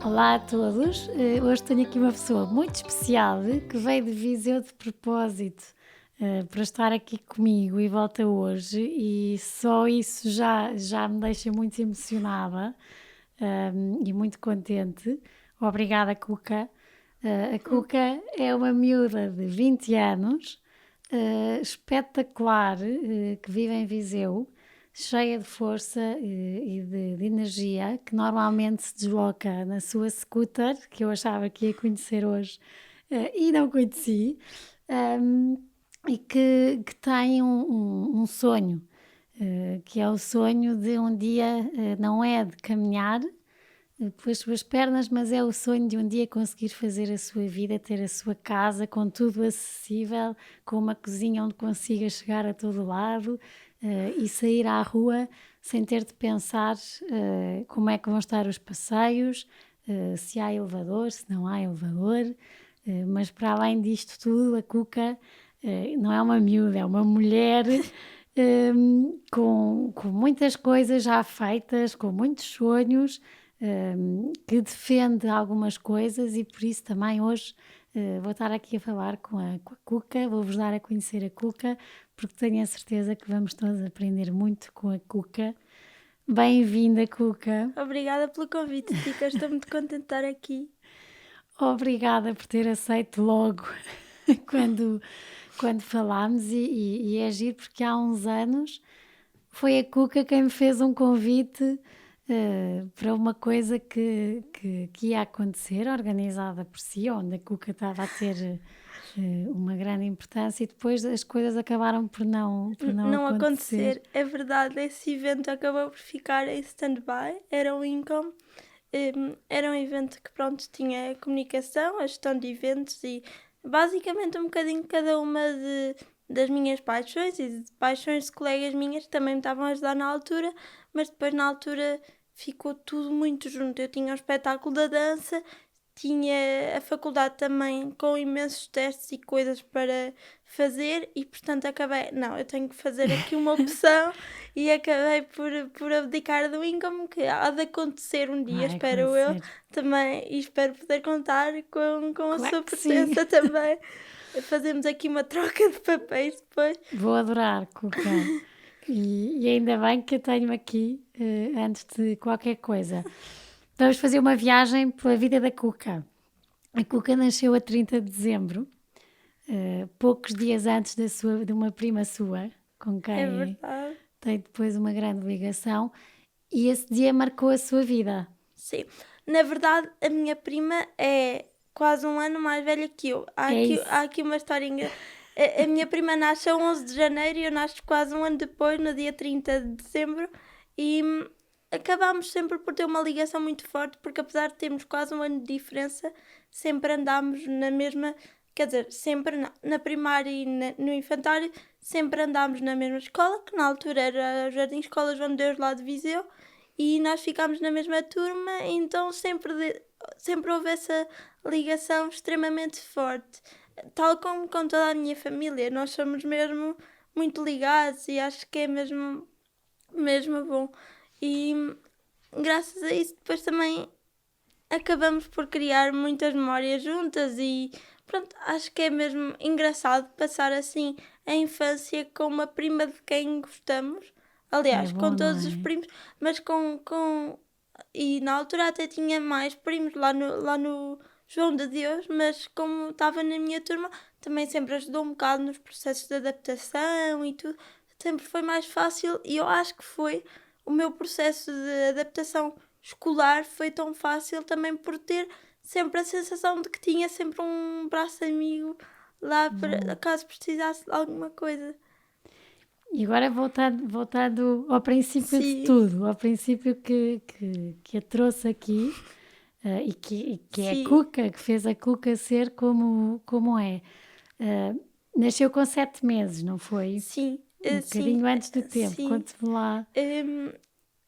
Olá a todos. Hoje tenho aqui uma pessoa muito especial que veio de Viseu de propósito para estar aqui comigo e volta hoje, e só isso já me deixa muito emocionada, e muito contente. Obrigada, Cuca. A Cuca é uma miúda de 20 anos, espetacular, que vive em Viseu, cheia de força e de energia, que normalmente se desloca na sua scooter, que eu achava que ia conhecer hoje, e não conheci, um, e que tem um sonho, que é o sonho de um dia, não é de caminhar pelas suas pernas, mas é o sonho de um dia conseguir fazer a sua vida, ter a sua casa com tudo acessível, com uma cozinha onde consiga chegar a todo lado, e sair à rua sem ter de pensar como é que vão estar os passeios, se há elevador, se não há elevador. Mas para além disto tudo, a Cuca não é uma miúda, é uma mulher com muitas coisas já feitas, com muitos sonhos, que defende algumas coisas, e por isso também hoje vou estar aqui a falar com a Cuca, vou-vos dar a conhecer a Cuca, porque tenho a certeza que vamos todos aprender muito com a Cuca. Bem-vinda, Cuca. Obrigada pelo convite, Tica. Estou muito contente de estar aqui. Obrigada por ter aceito logo quando falámos, e é giro porque há uns anos foi a Cuca quem me fez um convite para uma coisa que ia acontecer, organizada por si, onde a Cuca estava a ter uma grande importância, e depois as coisas acabaram por não Não acontecer. acontecer, é verdade, esse evento acabou por ficar em stand-by. Era um Income, era um evento que, pronto, tinha comunicação, a gestão de eventos e basicamente um bocadinho cada uma das minhas paixões e de paixões de colegas minhas que também me estavam a ajudar na altura, mas depois na altura ficou tudo muito junto. Eu tinha o espetáculo da dança, tinha a faculdade também com imensos testes e coisas para fazer e, portanto, acabei, não, eu tenho que fazer aqui uma opção e acabei por abdicar do Income, que há de acontecer um dia, Vai espero eu, acontecer. também, e espero poder contar com a Claro sua que sim. presença também. Fazemos aqui uma troca de papéis depois. Vou adorar, Cuca. E ainda bem que eu tenho aqui, antes de qualquer coisa. Vamos fazer uma viagem pela vida da Cuca. A Cuca nasceu a 30 de dezembro, poucos dias antes de uma prima sua, com É quem verdade. tem depois uma grande ligação, e esse dia marcou a sua vida. Sim, na verdade, a minha prima é quase um ano mais velha que eu. Há É aqui, isso. há aqui uma história. A minha prima nasce a 11 de janeiro e eu nasço quase um ano depois, no dia 30 de dezembro, e acabámos sempre por ter uma ligação muito forte, porque apesar de termos quase um ano de diferença, sempre andámos na mesma. Quer dizer, sempre não. Na primária e no infantário, sempre andámos na mesma escola, que na altura era o Jardim Escola João de Deus, lá de Viseu, e nós ficámos na mesma turma, então sempre houve essa ligação extremamente forte. Tal como com toda a minha família, nós somos mesmo muito ligados e acho que é mesmo bom. E graças a isso depois também acabamos por criar muitas memórias juntas e pronto, acho que é mesmo engraçado passar assim a infância com uma prima de quem gostamos. É Aliás, com bom, não todos os é? primos, mas e na altura até tinha mais primos lá no João de Deus, mas como estava na minha turma, também sempre ajudou um bocado nos processos de adaptação e tudo. Sempre foi mais fácil e eu acho que foi o meu processo de adaptação escolar foi tão fácil também por ter sempre a sensação de que tinha sempre um braço amigo lá para Bom. caso precisasse de alguma coisa. E agora voltando ao princípio de Sim, tudo, ao princípio que a trouxe aqui, e que é a sim, Cuca, que fez a Cuca ser como é. Eh, Nasceu com 7 meses, não foi? sim, Um sim, bocadinho antes do tempo, sim. conte-me lá. Hum,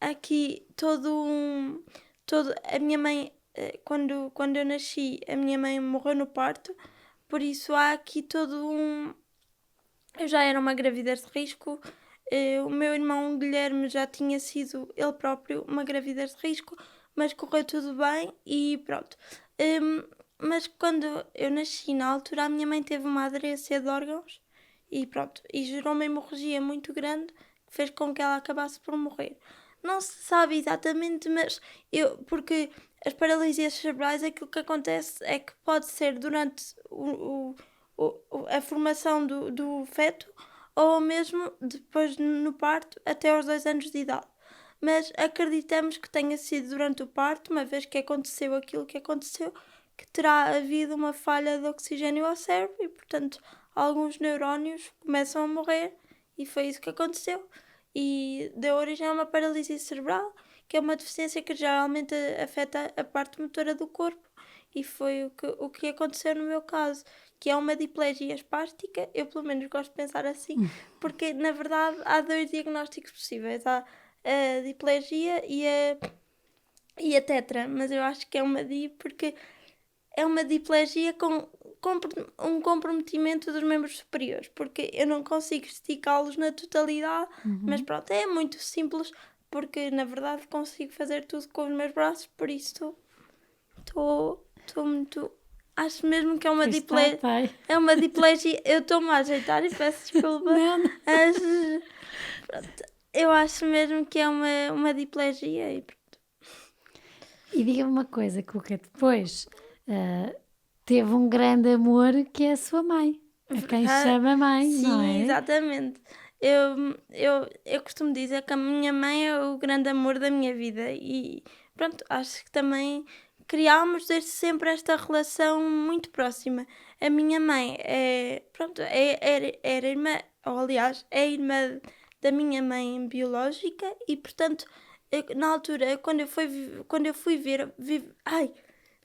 aqui a minha mãe, quando eu nasci, a minha mãe morreu no parto, por isso há aqui eu já era uma gravidez de risco. O meu irmão Guilherme já tinha sido ele próprio uma gravidez de risco, mas correu tudo bem e pronto. Mas quando eu nasci, na altura, a minha mãe teve uma aderência de órgãos e pronto, e gerou uma hemorragia muito grande que fez com que ela acabasse por morrer. Não se sabe exatamente, mas porque as paralisias cerebrais, aquilo que acontece é que pode ser durante a formação do feto ou mesmo depois no parto até aos 2 anos de idade. Mas acreditamos que tenha sido durante o parto, uma vez que aconteceu aquilo que aconteceu, que terá havido uma falha de oxigênio ao cérebro e, portanto, alguns neurónios começam a morrer e foi isso que aconteceu. E deu origem a uma paralisia cerebral, que é uma deficiência que geralmente afeta a parte motora do corpo e foi o que aconteceu no meu caso, que é uma diplegia espástica. Eu pelo menos gosto de pensar assim, porque na verdade há 2 diagnósticos possíveis. Há a diplegia e a tetra, mas eu acho que é uma di porque é uma diplegia com um comprometimento dos membros superiores, porque eu não consigo esticá-los na totalidade, mas pronto, é muito simples, porque na verdade consigo fazer tudo com os meus braços, por isso estou muito. Acho mesmo que é uma Pois está, diplegia. pai. É uma diplegia. Eu estou-me a ajeitar e peço desculpa. Não, não. Mas pronto, eu acho mesmo que é uma diplegia e pronto. E diga-me uma coisa, Cuca, depois teve um grande amor que é a sua mãe, a quem chama mãe, não Sim, é? exatamente. Eu costumo dizer que a minha mãe é o grande amor da minha vida e pronto, acho que também criámos desde sempre esta relação muito próxima. A minha mãe pronto, era irmã, ou aliás, é irmã da minha mãe biológica e portanto, na altura, quando eu fui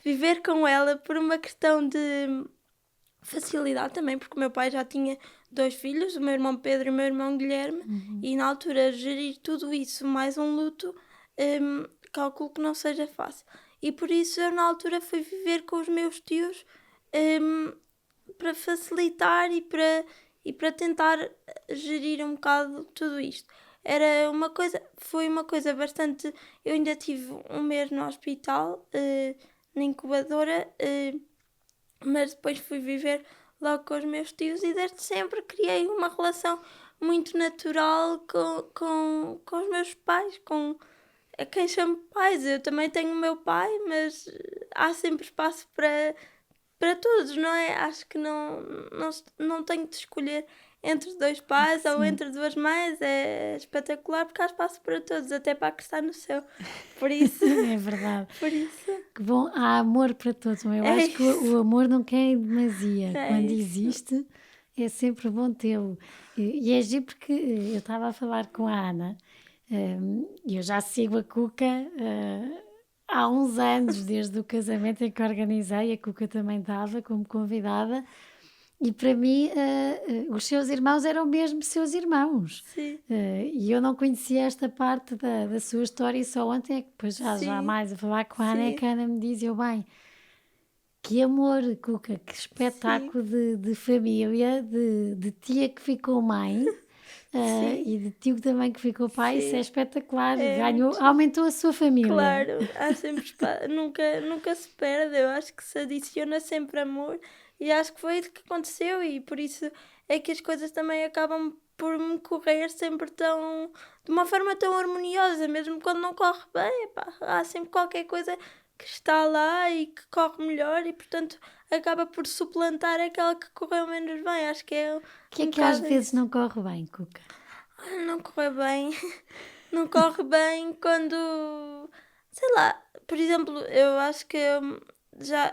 viver com ela por uma questão de facilidade também, porque o meu pai já tinha 2 filhos, o meu irmão Pedro e o meu irmão Guilherme, e na altura gerir tudo isso mais um luto, calculo que não seja fácil. E por isso eu na altura fui viver com os meus tios, para facilitar e para tentar gerir um bocado tudo isto. Foi uma coisa bastante. Eu ainda tive um mês no hospital, na incubadora, mas depois fui viver logo com os meus tios e desde sempre criei uma relação muito natural com os meus pais, com a quem chamo pais. Eu também tenho o meu pai, mas há sempre espaço para todos, não é? Acho que não tenho de escolher entre 2 pais ou Sim, entre 2 mães. É espetacular porque há espaço para todos, até para a que está no céu. Por isso, é verdade. por isso, Que bom, há amor para todos. Eu é acho que o isso. amor não quer em demasia. É Quando isso. existe, é sempre bom tê-lo. E é giro porque eu estava a falar com a Ana, e eu já sigo a Cuca há uns anos, desde o casamento em que organizei, a Cuca também estava como convidada, e para mim os seus irmãos eram mesmo seus irmãos. Sim, E eu não conhecia esta parte da sua história e só ontem é que depois já sim, mais a falar com a Ana é sim, que a Ana me diz, eu bem, que amor, Cuca, que sim, espetáculo de família, de tia que ficou mãe sim, e de tio também que ficou pai, isso é sim. espetacular, É ganhou, muito. aumentou a sua família. Claro, há sempre espaço, nunca se perde, eu acho que se adiciona sempre amor e acho que foi isso que aconteceu e por isso é que as coisas também acabam por me correr sempre de uma forma tão harmoniosa, mesmo quando não corre bem, epá, há sempre qualquer coisa que está lá e que corre melhor e portanto acaba por suplantar aquela que correu menos bem, acho que é O que é um que às bocado vezes isso. não corre bem, Cuca? Não corre bem. Não corre bem quando. Sei lá, por exemplo, eu acho que já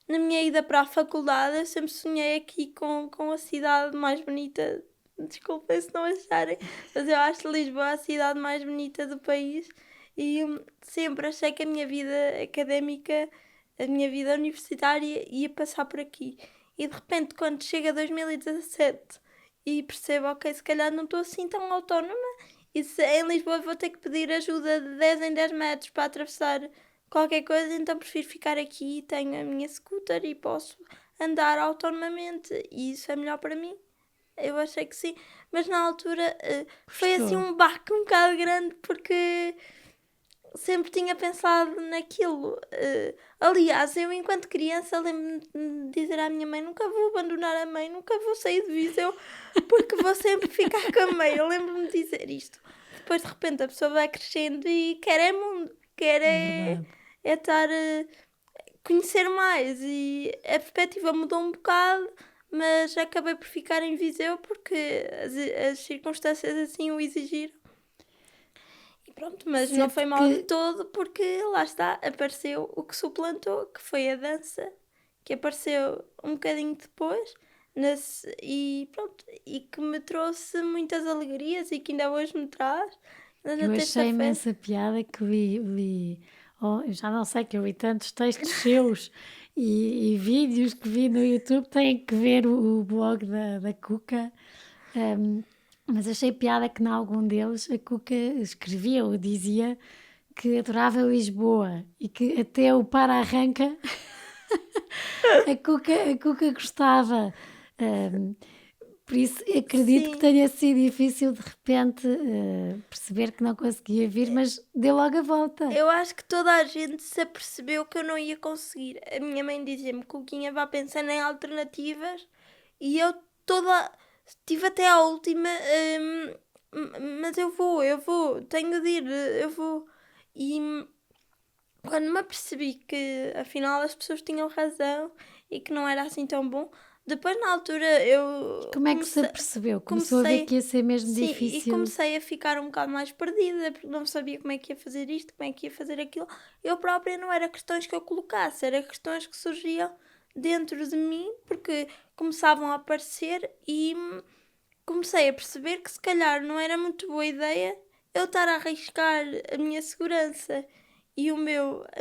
na minha ida para a faculdade eu sempre sonhei aqui com a cidade mais bonita. Desculpem se não acharem, mas eu acho Lisboa a cidade mais bonita do país e sempre achei que a minha vida académica, a minha vida universitária ia passar por aqui. E de repente, quando chega 2017 e percebo, ok, se calhar não estou assim tão autónoma e se em Lisboa vou ter que pedir ajuda de 10 em 10 metros para atravessar qualquer coisa, então prefiro ficar aqui, tenho a minha scooter e posso andar autonomamente e isso é melhor para mim. Eu achei que sim, mas na altura foi assim Gostou? um baque um bocado grande porque sempre tinha pensado naquilo. Aliás, eu enquanto criança lembro-me de dizer à minha mãe: nunca vou abandonar a mãe, nunca vou sair de Viseu, porque vou sempre ficar com a mãe. Eu lembro-me de dizer isto. Depois de repente a pessoa vai crescendo e quer é mundo, quer Verdade. é estar conhecer mais, e a perspectiva mudou um bocado, mas acabei por ficar em Viseu porque as circunstâncias assim o exigiram. E pronto, mas não Sente foi mal de que todo, porque lá está, apareceu o que suplantou, que foi a dança, que apareceu um bocadinho depois, e pronto, e que me trouxe muitas alegrias e que ainda hoje me traz, ainda eu na achei terça-feira. imensa piada que eu já não sei que eu vi tantos textos seus e vídeos que vi no YouTube, têm que ver o blog da Cuca. Mas achei piada que em algum deles a Cuca escrevia ou dizia que adorava Lisboa e que até o para-arranca a Cuca gostava. Ahm, por isso acredito que Sim. tenha sido difícil de repente perceber que não conseguia vir, mas deu logo a volta. Eu acho que toda a gente se apercebeu que eu não ia conseguir. A minha mãe dizia-me: Cuquinha, vá pensando em alternativas. E eu toda. Tive até à última. Mas eu vou, tenho de ir, eu vou. E quando me apercebi que afinal as pessoas tinham razão e que não era assim tão bom, depois na altura eu Como é que se apercebeu? Começou a ver que ia ser mesmo sim, e difícil? comecei a ficar um bocado mais perdida, porque não sabia como é que ia fazer isto, como é que ia fazer aquilo. Eu própria não era questões que eu colocasse, era questões que surgiam dentro de mim, porque começavam a aparecer, e comecei a perceber que se calhar não era muito boa ideia eu estar a arriscar a minha segurança e a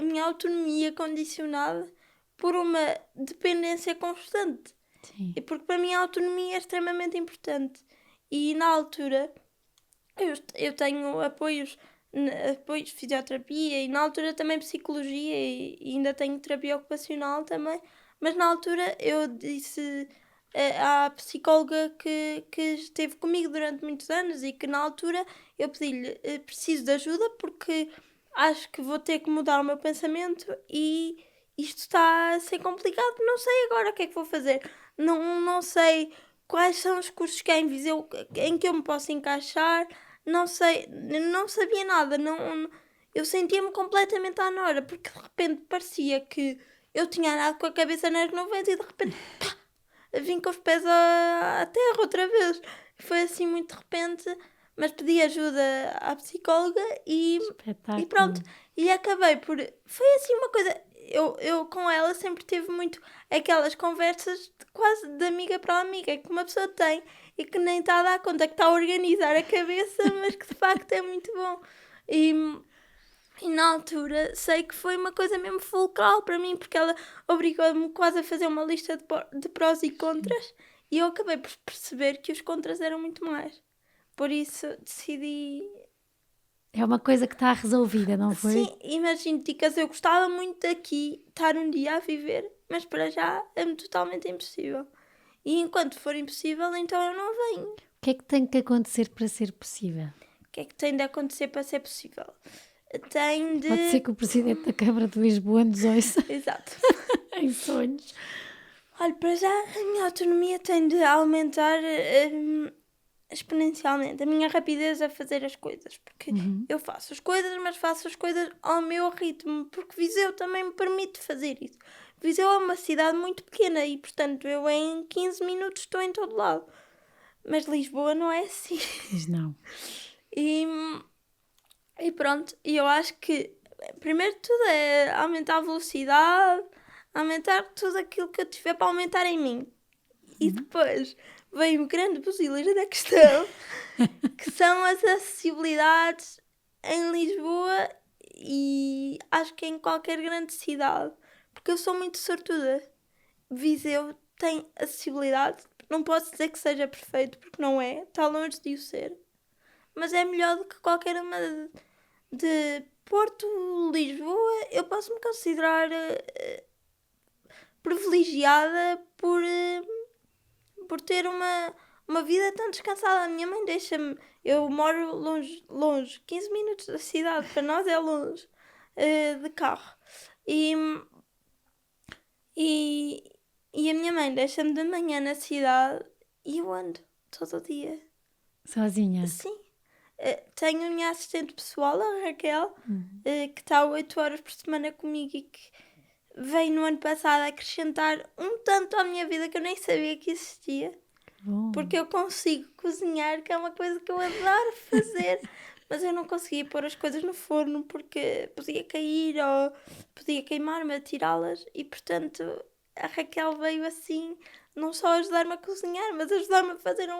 minha autonomia condicionada por uma dependência constante. Sim. E porque para mim a autonomia é extremamente importante. E na altura eu tenho apoios de fisioterapia, e na altura também psicologia, e ainda tenho terapia ocupacional também. Mas na altura eu disse à psicóloga que esteve comigo durante muitos anos, e que na altura eu pedi-lhe: preciso de ajuda porque acho que vou ter que mudar o meu pensamento e isto está a ser complicado, não sei agora o que é que vou fazer. Não sei quais são os cursos que há em Viseu em que eu me posso encaixar, não sei, não sabia nada, eu sentia-me completamente à nora, porque de repente parecia que eu tinha andado com a cabeça nas nuvens e de repente pá, vim com os pés à terra outra vez. Foi assim muito de repente, mas pedi ajuda à psicóloga e pronto. Espetáculo. E acabei por. Foi assim uma coisa. Eu com ela sempre tive muito aquelas conversas quase de amiga para amiga que uma pessoa tem e que nem está a dar conta que está a organizar a cabeça, mas que de facto é muito bom. E, e na altura sei que foi uma coisa mesmo fulcral para mim, porque ela obrigou-me quase a fazer uma lista de prós e contras, e eu acabei por perceber que os contras eram muito mais. Por isso decidi. É uma coisa que está resolvida, não foi? Sim, imagino, Ticas, eu gostava muito daqui, estar um dia a viver, mas para já é-me totalmente impossível. E enquanto for impossível, então eu não venho. O que é que tem que acontecer para ser possível? O que é que tem de acontecer para ser possível? Tem de. Pode ser que o presidente da Câmara de Lisboa nos ouça Exato. em sonhos. Olha, para já a minha autonomia tem de aumentar exponencialmente a minha rapidez a fazer as coisas, porque eu faço as coisas, mas faço as coisas ao meu ritmo, porque Viseu também me permite fazer isso. Viseu é uma cidade muito pequena e, portanto, eu em 15 minutos estou em todo lado. Mas Lisboa não é assim. Mas não. E pronto, e eu acho que primeiro de tudo é aumentar a velocidade, aumentar tudo aquilo que eu tiver para aumentar em mim. E depois vem o grande buzilis da questão, que são as acessibilidades em Lisboa, e acho que em qualquer grande cidade, porque eu sou muito sortuda. Viseu tem acessibilidade, não posso dizer que seja perfeito, porque não é, está longe de o ser, mas é melhor do que qualquer uma de Porto, Lisboa. Eu posso me considerar privilegiada por ter uma uma vida tão descansada. A minha mãe deixa-me. Eu moro longe, 15 minutos da cidade, para nós é longe, de carro. E, e, e a minha mãe deixa-me de manhã na cidade e eu ando todo o dia. Sozinha? Sim. Tenho a minha assistente pessoal, a Raquel, que está 8 horas por semana comigo e que veio no ano passado acrescentar um tanto à minha vida que eu nem sabia que existia. Bom. Porque eu consigo cozinhar, que é uma coisa que eu adoro fazer, mas eu não conseguia pôr as coisas no forno porque podia cair ou podia queimar-me a tirá-las e, portanto, a Raquel veio assim, não só ajudar-me a cozinhar, mas ajudar-me a fazer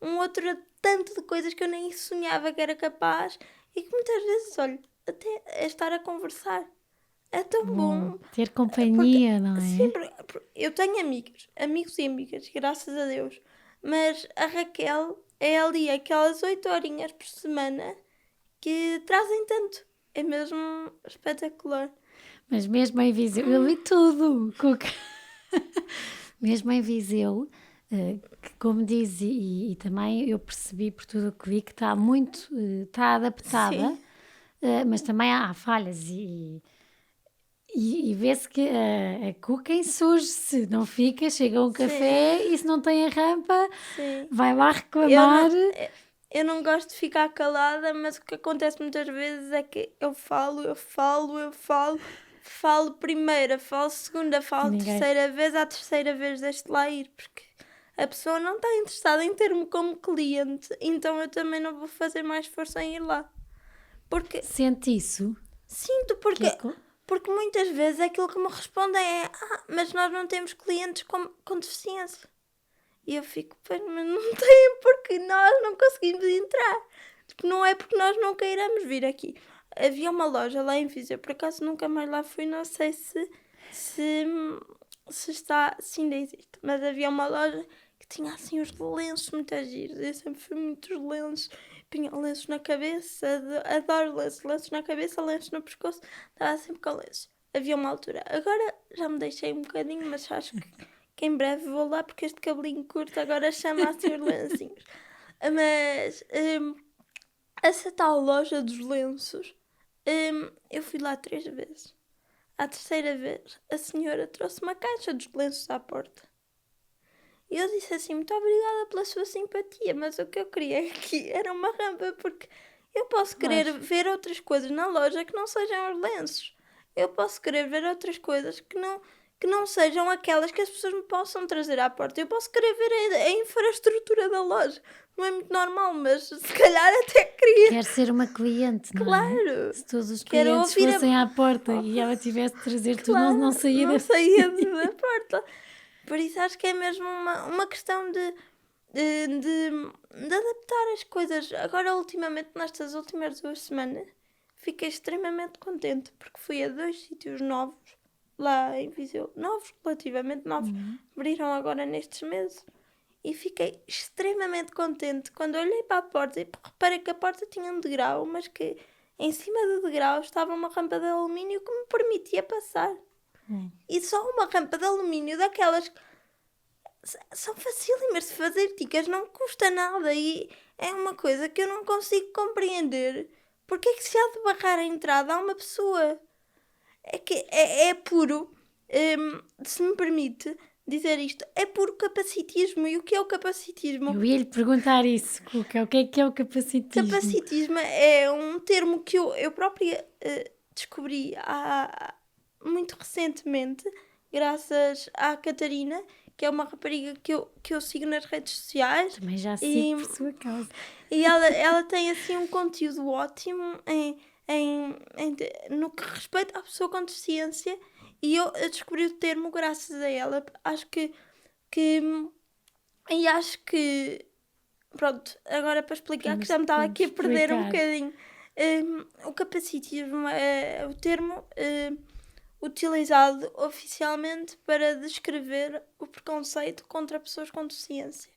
um outro tanto de coisas que eu nem sonhava que era capaz e que muitas vezes, olha, até é estar a conversar. É tão bom. Ter companhia, não é? Sempre. Eu tenho amigos e amigas, graças a Deus. Mas a Raquel é ali aquelas 8 horinhas por semana que trazem tanto. É mesmo espetacular. Mas mesmo em Viseu, eu vi tudo, Cuca. Mesmo em Viseu, que como diz, e também eu percebi por tudo o que vi, que está muito, está adaptada, Sim. mas também há falhas e vê-se que a Cuca insurge-se, não fica, chega um café e se não tem a rampa, Sim. vai lá reclamar. Eu não gosto de ficar calada, mas o que acontece muitas vezes é que eu falo, falo primeira, falo segunda, falo Ninguém- terceira vez, à terceira vez deixo de lá ir, porque a pessoa não está interessada em ter-me como cliente, então eu também não vou fazer mais força em ir lá. Porque Sente isso? sinto, Que é porque muitas vezes aquilo que me respondem é mas nós não temos clientes com deficiência. E eu fico, pois, mas não tem porque nós não conseguimos entrar. Tipo, não é porque nós não queiramos vir aqui. Havia uma loja lá em Viseu, por acaso nunca mais lá fui, não sei se está, se ainda existe. Mas havia uma loja que tinha assim os lenços muito giros. Eu sempre fui muitos lenços. Punha lenços na cabeça, adoro lenços. Lenços na cabeça, lenços no pescoço. Estava sempre com lenços. Havia uma altura. Agora já me deixei um bocadinho, mas acho que em breve vou lá porque este cabelinho curto agora chama assim os lencinhos. Mas essa tal loja dos lenços, eu fui lá 3 vezes. À terceira vez, a senhora trouxe uma caixa dos lenços à porta. E eu disse assim, muito obrigada pela sua simpatia, mas o que eu queria aqui era uma rampa, porque eu posso querer ver outras coisas na loja que não sejam os lenços. Eu posso querer ver outras coisas que não sejam aquelas que as pessoas me possam trazer à porta. Eu posso querer ver a infraestrutura da loja. Não é muito normal, mas se calhar até queria. Quer ser uma cliente, não é? Claro. Se todos os Quero clientes ouvir fossem à porta e ela tivesse de trazer tudo, Claro, não saía não daqui. saía da porta. Por isso acho que é mesmo uma questão de adaptar as coisas. Agora, ultimamente, nestas últimas 2 semanas, fiquei extremamente contente porque fui a 2 sítios novos lá em Viseu. Novos, relativamente novos. Abriram agora nestes meses. E fiquei extremamente contente quando olhei para a porta e reparei que a porta tinha um degrau, mas que em cima do degrau estava uma rampa de alumínio que me permitia passar. E só uma rampa de alumínio daquelas que são facílimas de fazer, ticas, não custa nada e é uma coisa que eu não consigo compreender. Porque é que se há de barrar a entrada a uma pessoa? É que é puro, se me permite dizer isto, é puro capacitismo. E o que é o capacitismo? Eu ia-lhe perguntar isso, Cuca, o que é o capacitismo? Capacitismo é um termo que eu própria descobri muito recentemente, graças à Catarina, que é uma rapariga que eu sigo nas redes sociais. Também já sigo por sua causa. E ela tem assim um conteúdo ótimo no que respeita à pessoa com deficiência. E eu descobri o termo graças a ela. Acho que pronto, agora para explicar, que já me estava aqui a perder um bocadinho. O capacitismo é o termo utilizado oficialmente para descrever o preconceito contra pessoas com deficiência.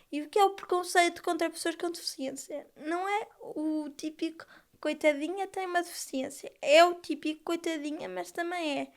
E o que é o preconceito contra pessoas com deficiência? Não é o típico coitadinha tem uma deficiência. É o típico coitadinha, mas também é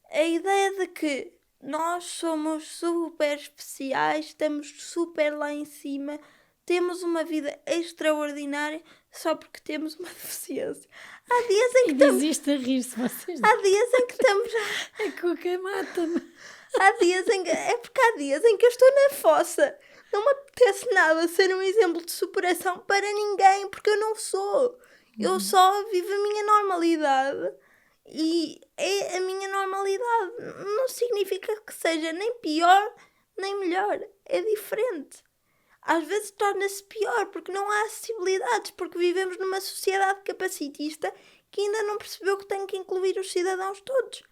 a ideia de que nós somos super especiais, estamos super lá em cima, temos uma vida extraordinária só porque temos uma deficiência. Há dias em que E estamos, diz isto a rir-se, vocês. há dias em que estamos, A Cuca mata-me. há dias em que, é porque há dias em que eu estou na fossa. Não me apetece nada ser um exemplo de superação para ninguém, porque eu não sou. Eu só vivo a minha normalidade e é a minha normalidade. Não significa que seja nem pior nem melhor. É diferente. Às vezes torna-se pior porque não há acessibilidades, porque vivemos numa sociedade capacitista que ainda não percebeu que tem que incluir os cidadãos todos.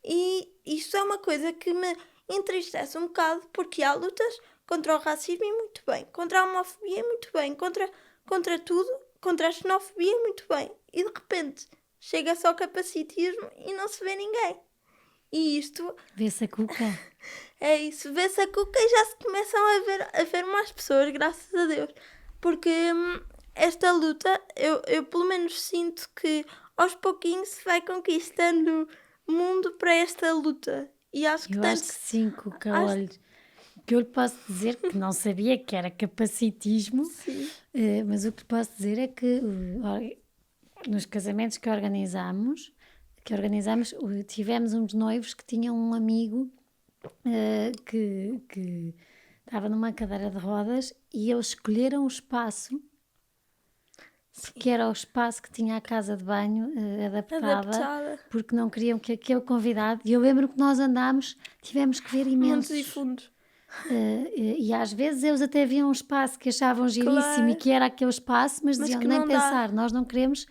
E isto é uma coisa que me entristece um bocado, porque há lutas contra o racismo e muito bem, contra a homofobia e muito bem, contra tudo, contra a xenofobia e muito bem. E de repente chega-se ao capacitismo e não se vê ninguém. E isto Vê-se a Cuca. é isso, vê-se a Cuca e já se começam a ver mais pessoas, graças a Deus. Porque esta luta, eu pelo menos sinto que aos pouquinhos se vai conquistando mundo para esta luta. E acho que Eu acho que sim, Cuca, acho- olha. O que eu lhe posso dizer, que não sabia que era capacitismo, Sim. mas o que lhe posso dizer é que nos casamentos que organizamos, tivemos uns noivos que tinham um amigo que estava numa cadeira de rodas e eles escolheram o espaço, porque era o espaço que tinha a casa de banho adaptada, porque não queriam que aquele convidado, e eu lembro que nós andámos, tivemos que ver Montes imensos. e fundos. E às vezes eles até viam um espaço que achavam giríssimo Claro. e que era aquele espaço, mas diziam, que nem não dá. pensar, nós não queremos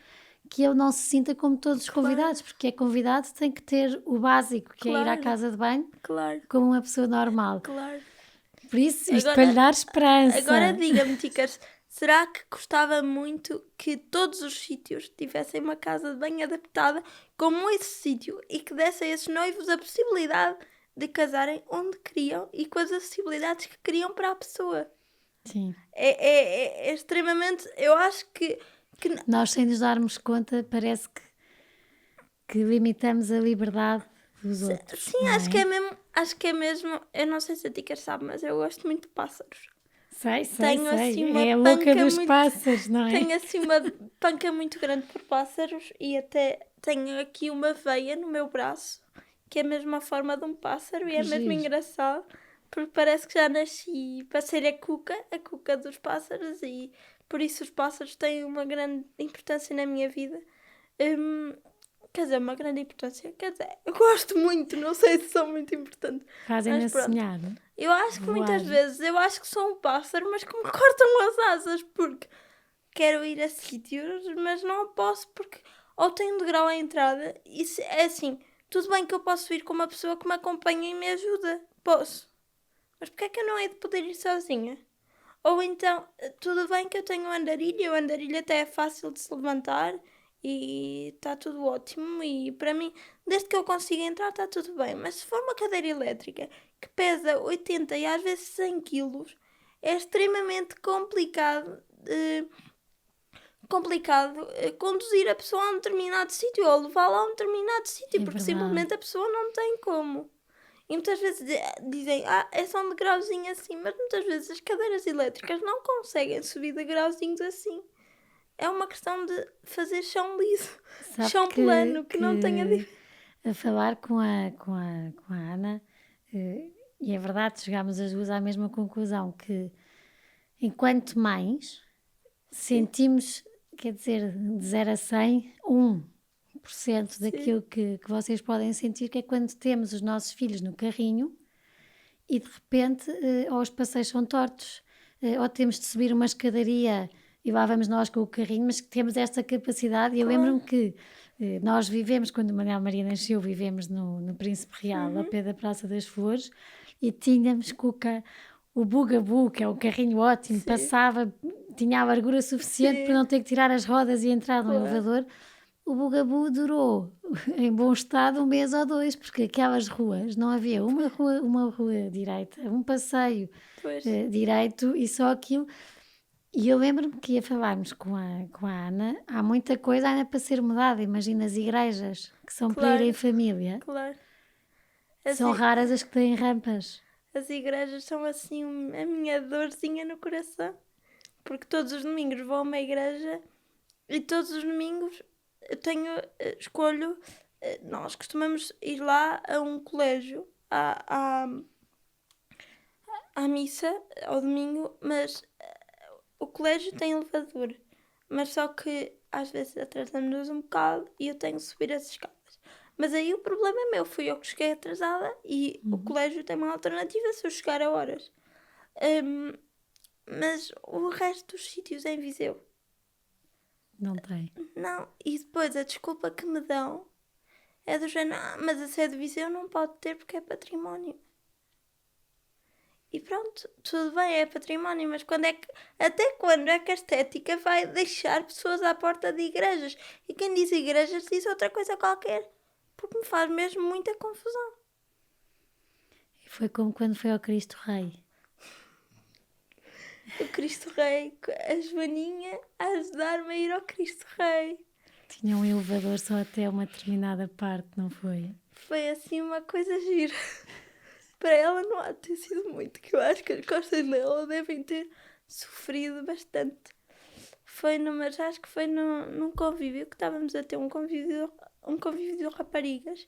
que ele não se sinta como todos os convidados, porque é convidado, tem que ter o básico, que é ir à Claro. casa de banho, Claro, como uma pessoa normal. claro. Por isso, isto Agora- para lhe dar esperança. Agora diga-me, Ticas, será que gostava muito que todos os sítios tivessem uma casa de banho adaptada como esse sítio e que desse a esses noivos a possibilidade de casarem onde queriam e com as acessibilidades que queriam para a pessoa? Sim. É extremamente... Eu acho que Nós, sem nos darmos conta, parece que limitamos a liberdade dos outros. sim, não acho que é mesmo... Eu não sei se a Ticas sabe, mas eu gosto muito de pássaros. Sei. Tenho assim uma É a louca panca dos muito- pássaros, não é? Tenho assim uma panca muito grande por pássaros e até tenho aqui uma veia no meu braço que é mesmo a forma de um pássaro e Que é mesmo giro. engraçado porque parece que já nasci para ser a cuca dos pássaros e por isso os pássaros têm uma grande importância na minha vida. Quer dizer, uma grande importância. Quer dizer, eu gosto muito, não sei se são muito importantes. Fazem-na Mas pronto. sonhar. Eu acho que muitas Voar. vezes eu acho que sou um pássaro, mas que me cortam as asas porque quero ir a sítios, mas não posso porque ou tenho um degrau à entrada e é assim, tudo bem que eu posso ir com uma pessoa que me acompanha e me ajuda, posso. Mas porque é que eu não hei de poder ir sozinha? Ou então, tudo bem que eu tenho um andarilho, o andarilho até é fácil de se levantar e está tudo ótimo e para mim, desde que eu consiga entrar está tudo bem. Mas se for uma cadeira elétrica que pesa 80 e às vezes 100 quilos, é extremamente complicado conduzir a pessoa a um determinado sítio ou levá-la a um determinado sítio, É porque verdade. simplesmente a pessoa não tem como. E muitas vezes dizem, é só um degrauzinho assim, mas muitas vezes as cadeiras elétricas não conseguem subir degrauzinhos assim. É uma questão de fazer chão liso, Sabe chão plano, que não tenha... A falar com a Ana, e é verdade, chegámos as duas à mesma conclusão, que enquanto mães sentimos, quer dizer, de 0 a 100, 1% daquilo que vocês podem sentir, que é quando temos os nossos filhos no carrinho e de repente ou os passeios são tortos, ou temos de subir uma escadaria e lá vamos nós com o carrinho, mas que temos esta capacidade. E eu lembro-me que nós vivemos, quando o Manuel Maria nasceu, vivemos no Príncipe Real, ao pé da Praça das Flores, e tínhamos o Bugabu, que é um carrinho ótimo, passava, tinha a largura suficiente para não ter que tirar as rodas e entrar no elevador. O Bugabu durou, em bom estado, 1 mês ou 2, porque aquelas ruas, não havia uma rua direita, um passeio direito e só aquilo. E eu lembro-me que ia falarmos com a Ana, há muita coisa ainda para ser mudada, imagina as igrejas, que são para ir em família. Claro. São raras as que têm rampas. As igrejas são assim a minha dorzinha no coração. Porque todos os domingos vou a uma igreja e todos os domingos eu escolho, nós costumamos ir lá a um colégio, à missa, ao domingo, mas o colégio tem elevador. Mas só que às vezes atrasamos-nos um bocado e eu tenho que subir as escadas. Mas aí o problema é meu, fui eu que cheguei atrasada e o colégio tem uma alternativa se eu chegar a horas. Mas o resto dos sítios em Viseu Não tem. não. E depois a desculpa que me dão é do género, mas a sede de Viseu não pode ter porque é património. E pronto, tudo bem, é património, mas até quando é que a estética vai deixar pessoas à porta de igrejas? E quem diz igrejas diz outra coisa qualquer, porque me faz mesmo muita confusão. E foi como quando foi ao Cristo Rei. O Cristo Rei, a Joaninha a ajudar-me a ir ao Cristo Rei. Tinha um elevador só até uma determinada parte, não foi? Foi assim uma coisa gira. Para ela não há de ter sido muito, que eu acho que as costas dela devem ter sofrido bastante. Mas acho que foi num convívio, que estávamos a ter um convívio de raparigas.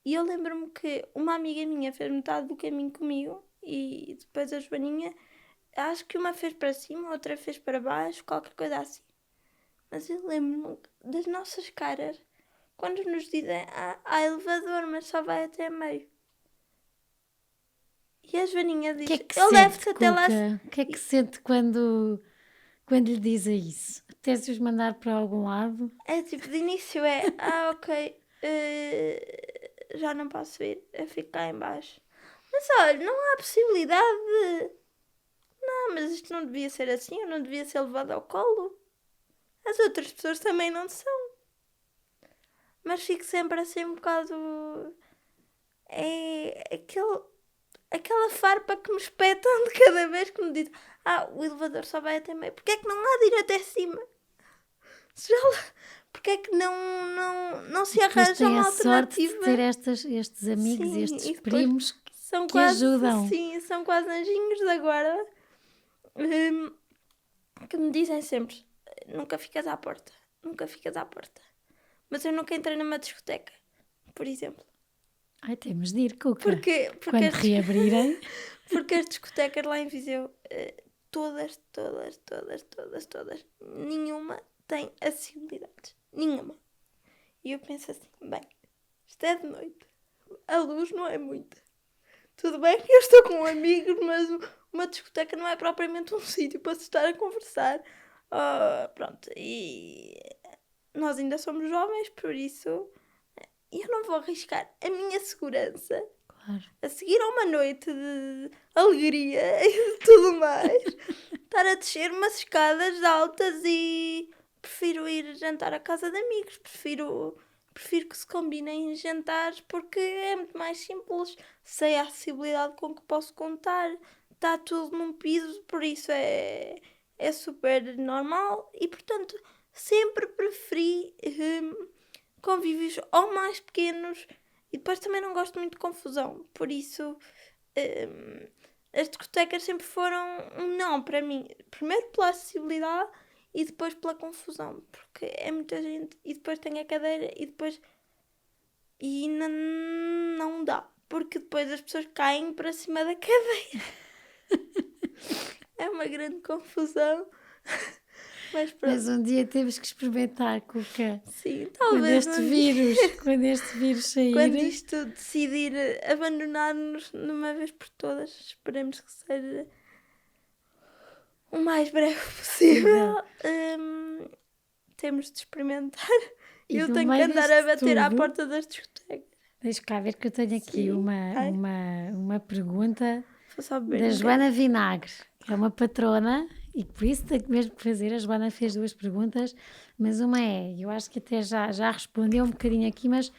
E eu lembro-me que uma amiga minha fez metade do caminho comigo e depois a Joaninha, acho que uma fez para cima, outra fez para baixo, qualquer coisa assim. Mas eu lembro-me das nossas caras quando nos dizem há elevador, mas só vai até meio. E a Joaninha diz, ele deve-se até lá. O que é que sente quando lhe dizem isso? Até se os mandar para algum lado? É tipo, de início ok, já não posso ir, eu fico cá em baixo. Mas olha, não há possibilidade de... Não, mas isto não devia ser assim, eu não devia ser levado ao colo. As outras pessoas também não são. Mas fico sempre assim um bocado... É aquela farpa que me espetam de cada vez que me dizem o elevador só vai até meio. Porquê é que não há de ir até cima? Porquê é que não se arranja uma alternativa? Sorte de ter estes amigos, sim, estes primos que quase, ajudam. Sim, são quase anjinhos da guarda que me dizem sempre, nunca ficas à porta. Mas eu nunca entrei numa discoteca, por exemplo. Ai, temos de ir, Cuca. Porque quando reabrirem. Porque as discotecas lá em Viseu, todas, nenhuma tem acessibilidade. Nenhuma. E eu penso assim, bem, isto é de noite, a luz não é muita. Tudo bem que eu estou com amigos, mas uma discoteca não é propriamente um sítio para se estar a conversar. Pronto, e nós ainda somos jovens, por isso eu não vou arriscar a minha segurança. Claro. A seguir a uma noite de alegria e de tudo mais, estar a descer umas escadas altas e prefiro ir jantar à casa de amigos, prefiro que se combinem jantares porque é muito mais simples, sei a acessibilidade com que posso contar, está tudo num piso, por isso é super normal e portanto sempre preferi convívios ou mais pequenos. E depois também não gosto muito de confusão, por isso as discotecas sempre foram um não para mim. Primeiro pela acessibilidade e depois pela confusão, porque é muita gente e depois tem a cadeira e depois... E não dá, porque depois as pessoas caem para cima da cadeira. É uma grande confusão. Mas um dia temos que experimentar, Cuca. Sim, talvez. Quando este vírus sair. Quando isto decidir abandonar-nos de uma vez por todas, esperemos que seja o mais breve possível. Temos de experimentar. E eu tenho que andar a bater à porta das discotecas. Deixa cá ver que eu tenho aqui uma pergunta bem, da Joana Vinagre, que é uma patrona. E por isso tenho mesmo que fazer. A Joana fez 2 perguntas, mas uma eu acho que até já respondeu um bocadinho aqui, mas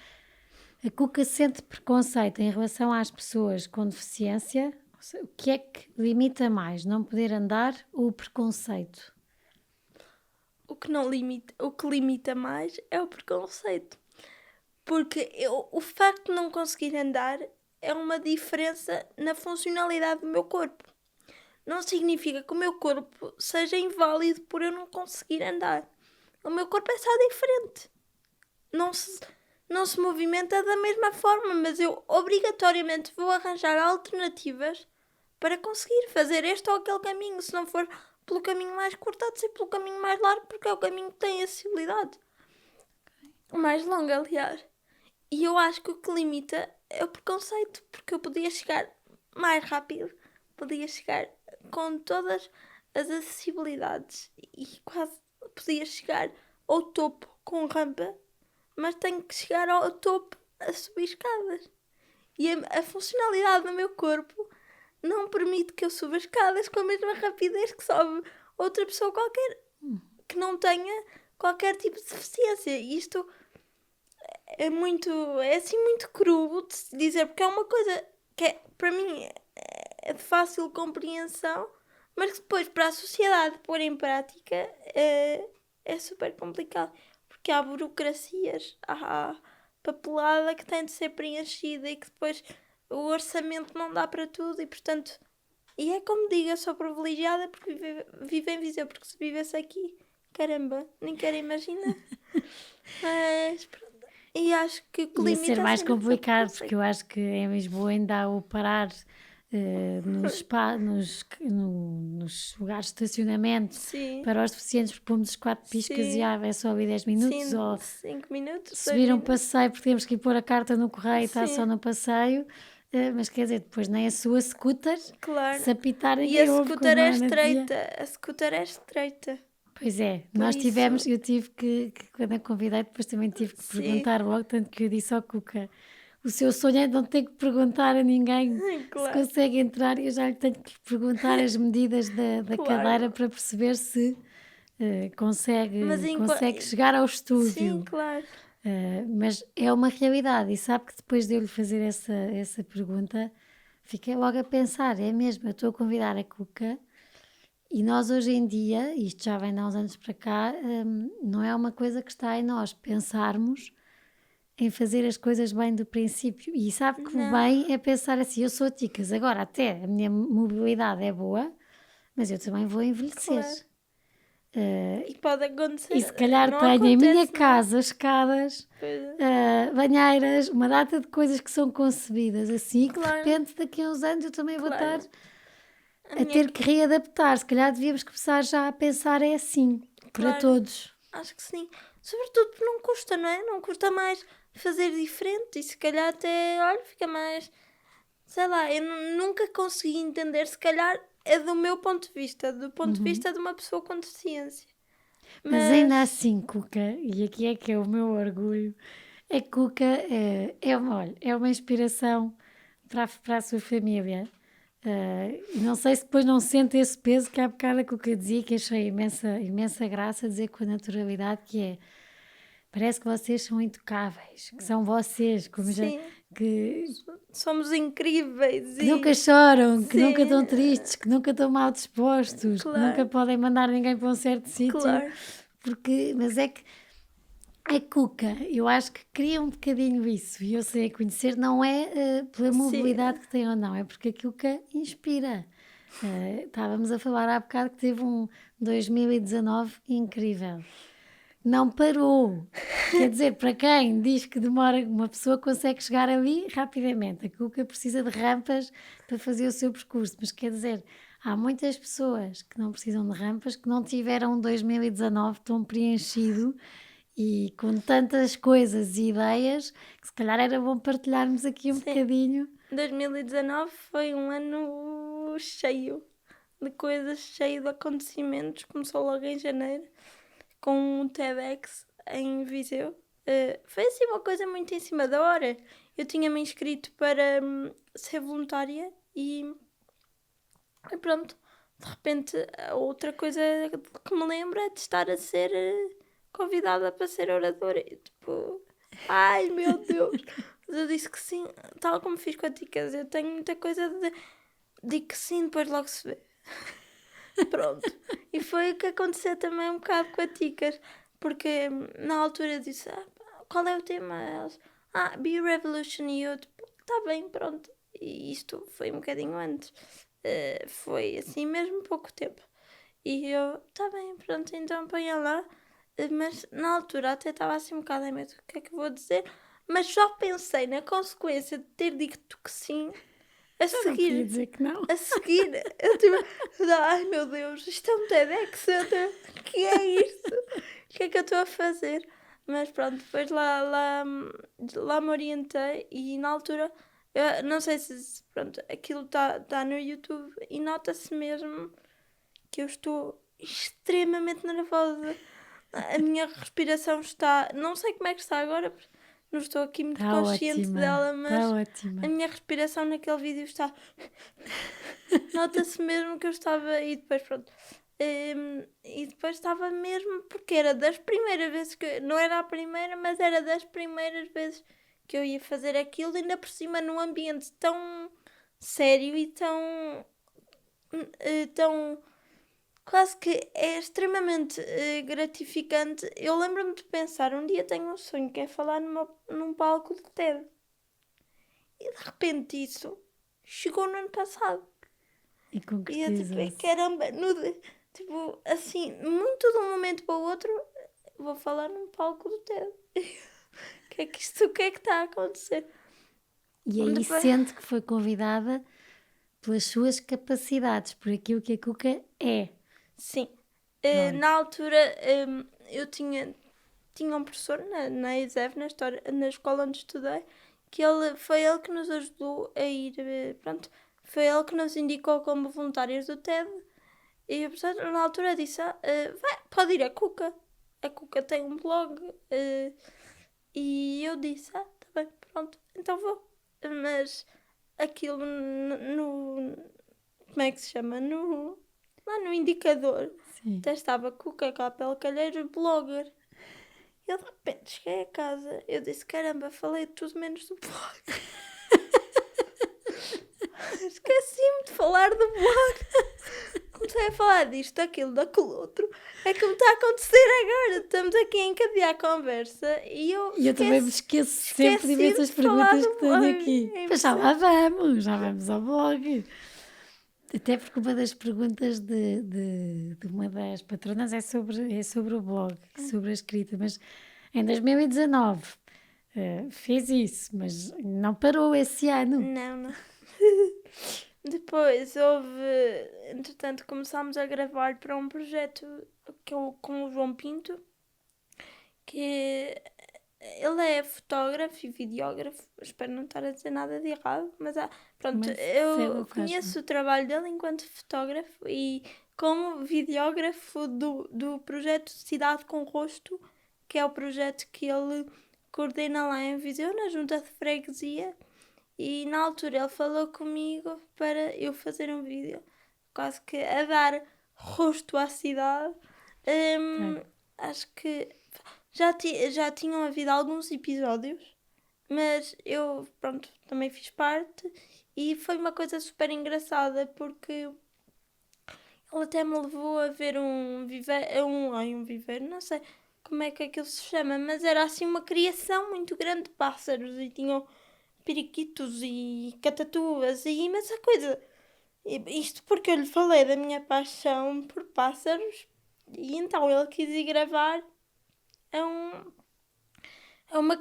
a Cuca sente preconceito em relação às pessoas com deficiência? O que é que limita mais? Não poder andar ou o preconceito? O que limita mais é o preconceito. Porque o facto de não conseguir andar é uma diferença na funcionalidade do meu corpo. Não significa que o meu corpo seja inválido por eu não conseguir andar. O meu corpo é só diferente. Não se movimenta da mesma forma, mas eu obrigatoriamente vou arranjar alternativas para conseguir fazer este ou aquele caminho. Se não for pelo caminho mais curto, há de ser pelo caminho mais largo, porque é o caminho que tem acessibilidade. O mais longo, aliás. E eu acho que o que limita é o preconceito, porque eu podia chegar mais rápido, podia chegar com todas as acessibilidades e quase podia chegar ao topo com rampa, mas tenho que chegar ao topo a subir escadas. E a funcionalidade do meu corpo não permite que eu suba escadas com a mesma rapidez que sobe outra pessoa qualquer que não tenha qualquer tipo de deficiência. E isto é assim muito cru de se dizer, porque é uma coisa que para mim é de fácil compreensão, mas que depois para a sociedade pôr em prática é super complicado, porque há burocracias, há papelada que tem de ser preenchida e que depois o orçamento não dá para tudo e portanto, e é como digo, eu sou privilegiada porque vivo em Viseu, porque se vivesse aqui, caramba, nem quero imaginar. Mas pronto. E acho que o que Ia limita ser mais sempre foi o complicado, preconceito. porque eu acho que em Lisboa ainda há o parar nos lugares de estacionamento Sim, para os deficientes, porque pomos os 4 piscas e sim, é só ali 10 minutos, sim, ou 5 minutos, 2 subir um minutos. passeio porque temos que ir pôr a carta no correio e está só Sim, no passeio, mas quer dizer, depois nem a sua scooter, claro. se apitar E a ninguém ouve, scooter como a é Ana dizia. estreita. A scooter é estreita. Pois é, Por nós tivemos, isso, eu tive que quando a convidei, depois também tive que sim, perguntar logo, tanto que eu disse ao Cuca, o seu sonho é não ter que perguntar a ninguém se claro, consegue entrar, e eu já lhe tenho que perguntar as medidas da cadeira claro. para perceber se Mas consegue chegar ao sim, estúdio. claro. Mas é uma realidade, e sabe que depois de eu lhe fazer essa pergunta, fiquei logo a pensar, é mesmo, eu estou a convidar a Cuca, e nós hoje em dia, isto já vem de há uns anos para cá, não é uma coisa que está em nós pensarmos em fazer as coisas bem do princípio. E sabe que o Não, bem é pensar assim, eu sou ticas, agora até a minha mobilidade é boa, mas eu também vou envelhecer. claro. Uh, E pode acontecer. e se calhar Não tenho em minha acontece, não é? casa escadas, Pois é. banheiras, uma data de coisas que são concebidas assim, que de Claro, repente daqui a uns anos eu também vou estar claro. A a minha, ter que readaptar. Se calhar devíamos começar já a pensar é assim, para claro, todos. acho que sim. Sobretudo porque não custa, não é? Não custa mais fazer diferente e se calhar até, olha, fica mais. Sei lá, eu nunca consegui entender, se calhar é do meu ponto de vista, do ponto de vista de uma pessoa com deficiência. Mas ainda Mas, assim, Cuca, e aqui é que é o meu orgulho, é que Cuca olha, é uma inspiração para a sua família. Não sei se depois não sente esse peso que há bocado a Cuca dizia, que achei imensa graça dizer com a naturalidade que é. Parece que vocês são intocáveis, que são vocês, como já, sim, que, somos incríveis que e. nunca choram, que nunca Sim, estão tristes, que nunca estão mal dispostos, que nunca claro, podem mandar ninguém para um certo sítio, claro. mas é que a Cuca, eu acho que cria um bocadinho isso, e eu sei a conhecer, não é pela Sim, mobilidade que tem ou não, é porque a Cuca inspira. Estávamos a falar há bocado que teve um 2019 incrível. Não parou. Quer dizer, para quem diz que demora, uma pessoa consegue chegar ali rapidamente. A Cuca precisa de rampas para fazer o seu percurso, mas quer dizer, há muitas pessoas que não precisam de rampas, que não tiveram um 2019 tão preenchido e com tantas coisas e ideias que se calhar era bom partilharmos aqui um sim. bocadinho. 2019 foi um ano cheio de coisas, cheio de acontecimentos. Começou logo em janeiro com um TEDx em Viseu. Foi assim uma coisa muito em cima da hora. Eu tinha-me inscrito para ser voluntária e pronto. De repente, a outra coisa que me lembro é de estar a ser convidada para ser oradora. E, tipo, ai meu Deus! Mas eu disse que sim, tal como fiz com a Ticas. Eu tenho muita coisa de. Digo que sim, depois logo se vê. Pronto. E foi o que aconteceu também um bocado com a Ticas. Porque na altura eu disse: qual é o tema? Elas, Be Revolution. E eu, tipo, tá bem, pronto. e isto foi um bocadinho antes. Foi assim mesmo pouco tempo. E eu, tá bem, pronto, então ponha lá. Mas na altura até estava assim um bocado, ai meu Deus, o que é que eu vou dizer? Mas só pensei na consequência de ter dito que sim, a Eu não podia seguir. dizer que não. A seguir, eu tipo, ai meu Deus, isto é um TEDx Center, o que é isto? O que é que eu estou a fazer? Mas pronto, depois lá me orientei e na altura, eu não sei se pronto, aquilo está no YouTube e nota-se mesmo que eu estou extremamente nervosa. A minha respiração está, não sei como é que está agora, porque não estou aqui muito Está consciente ótima, dela, está mas ótima. a minha respiração naquele vídeo está. Nota-se mesmo que eu estava. E depois, pronto. E depois estava mesmo. Porque era das primeiras vezes que. Não era a primeira, mas era das primeiras vezes que eu ia fazer aquilo, ainda por cima num ambiente tão sério e tão quase que é extremamente gratificante. Eu lembro-me de pensar, um dia tenho um sonho que é falar num palco de TED. E de repente isso chegou no ano passado. E E eu tipo, concretizou-se. caramba, tipo, assim, muito de um momento para o outro, vou falar num palco do TED. O que é que está a acontecer? E aí Depois, sente que foi convidada pelas suas capacidades, por aquilo que a Cuca é. sim. Pronto. Na altura eu tinha um professor na ESEV, na escola onde estudei, que foi ele que nos ajudou a ir, pronto, foi ele que nos indicou como voluntários do TED. E o professor na altura disse, pode ir a Cuca. A Cuca tem um blog. E eu disse, tá bem, pronto, então vou. Mas aquilo como é que se chama? Lá no indicador. Sim. Até estava Cuca Capel Calheiro, blogger. Eu de repente cheguei a casa, eu disse, caramba, falei de tudo menos do blog. Esqueci-me de falar do blog. Comecei a falar disto, daquilo, daquele outro. É que me está a acontecer agora. Estamos aqui a encadear a conversa e eu E eu também me esqueço sempre de esqueci-me imensas de falar perguntas do que tenho blog. aqui. É Mas já vamos ao blog. Até porque uma das perguntas de uma das patronas é sobre o blog, sobre a escrita. Mas em 2019 fez isso, mas não parou esse ano. Não. Depois entretanto, começámos a gravar para um projeto com o João Pinto, que ele é fotógrafo e videógrafo, espero não estar a dizer nada de errado, mas pronto, Mas eu faz conheço o trabalho dele enquanto fotógrafo e como videógrafo do projeto Cidade com Rosto, que é o projeto que ele coordena lá em Viseu, na junta de freguesia. E na altura ele falou comigo para eu fazer um vídeo, quase que a dar rosto à cidade. Acho que já tinham havido alguns episódios, mas eu, pronto, também fiz parte e foi uma coisa super engraçada porque ele até me levou a ver um viveiro, não sei como é que aquilo se chama, mas era assim uma criação muito grande de pássaros e tinham periquitos e catatuas e imensa coisa. Isto porque eu lhe falei da minha paixão por pássaros e então ele quis ir gravar a um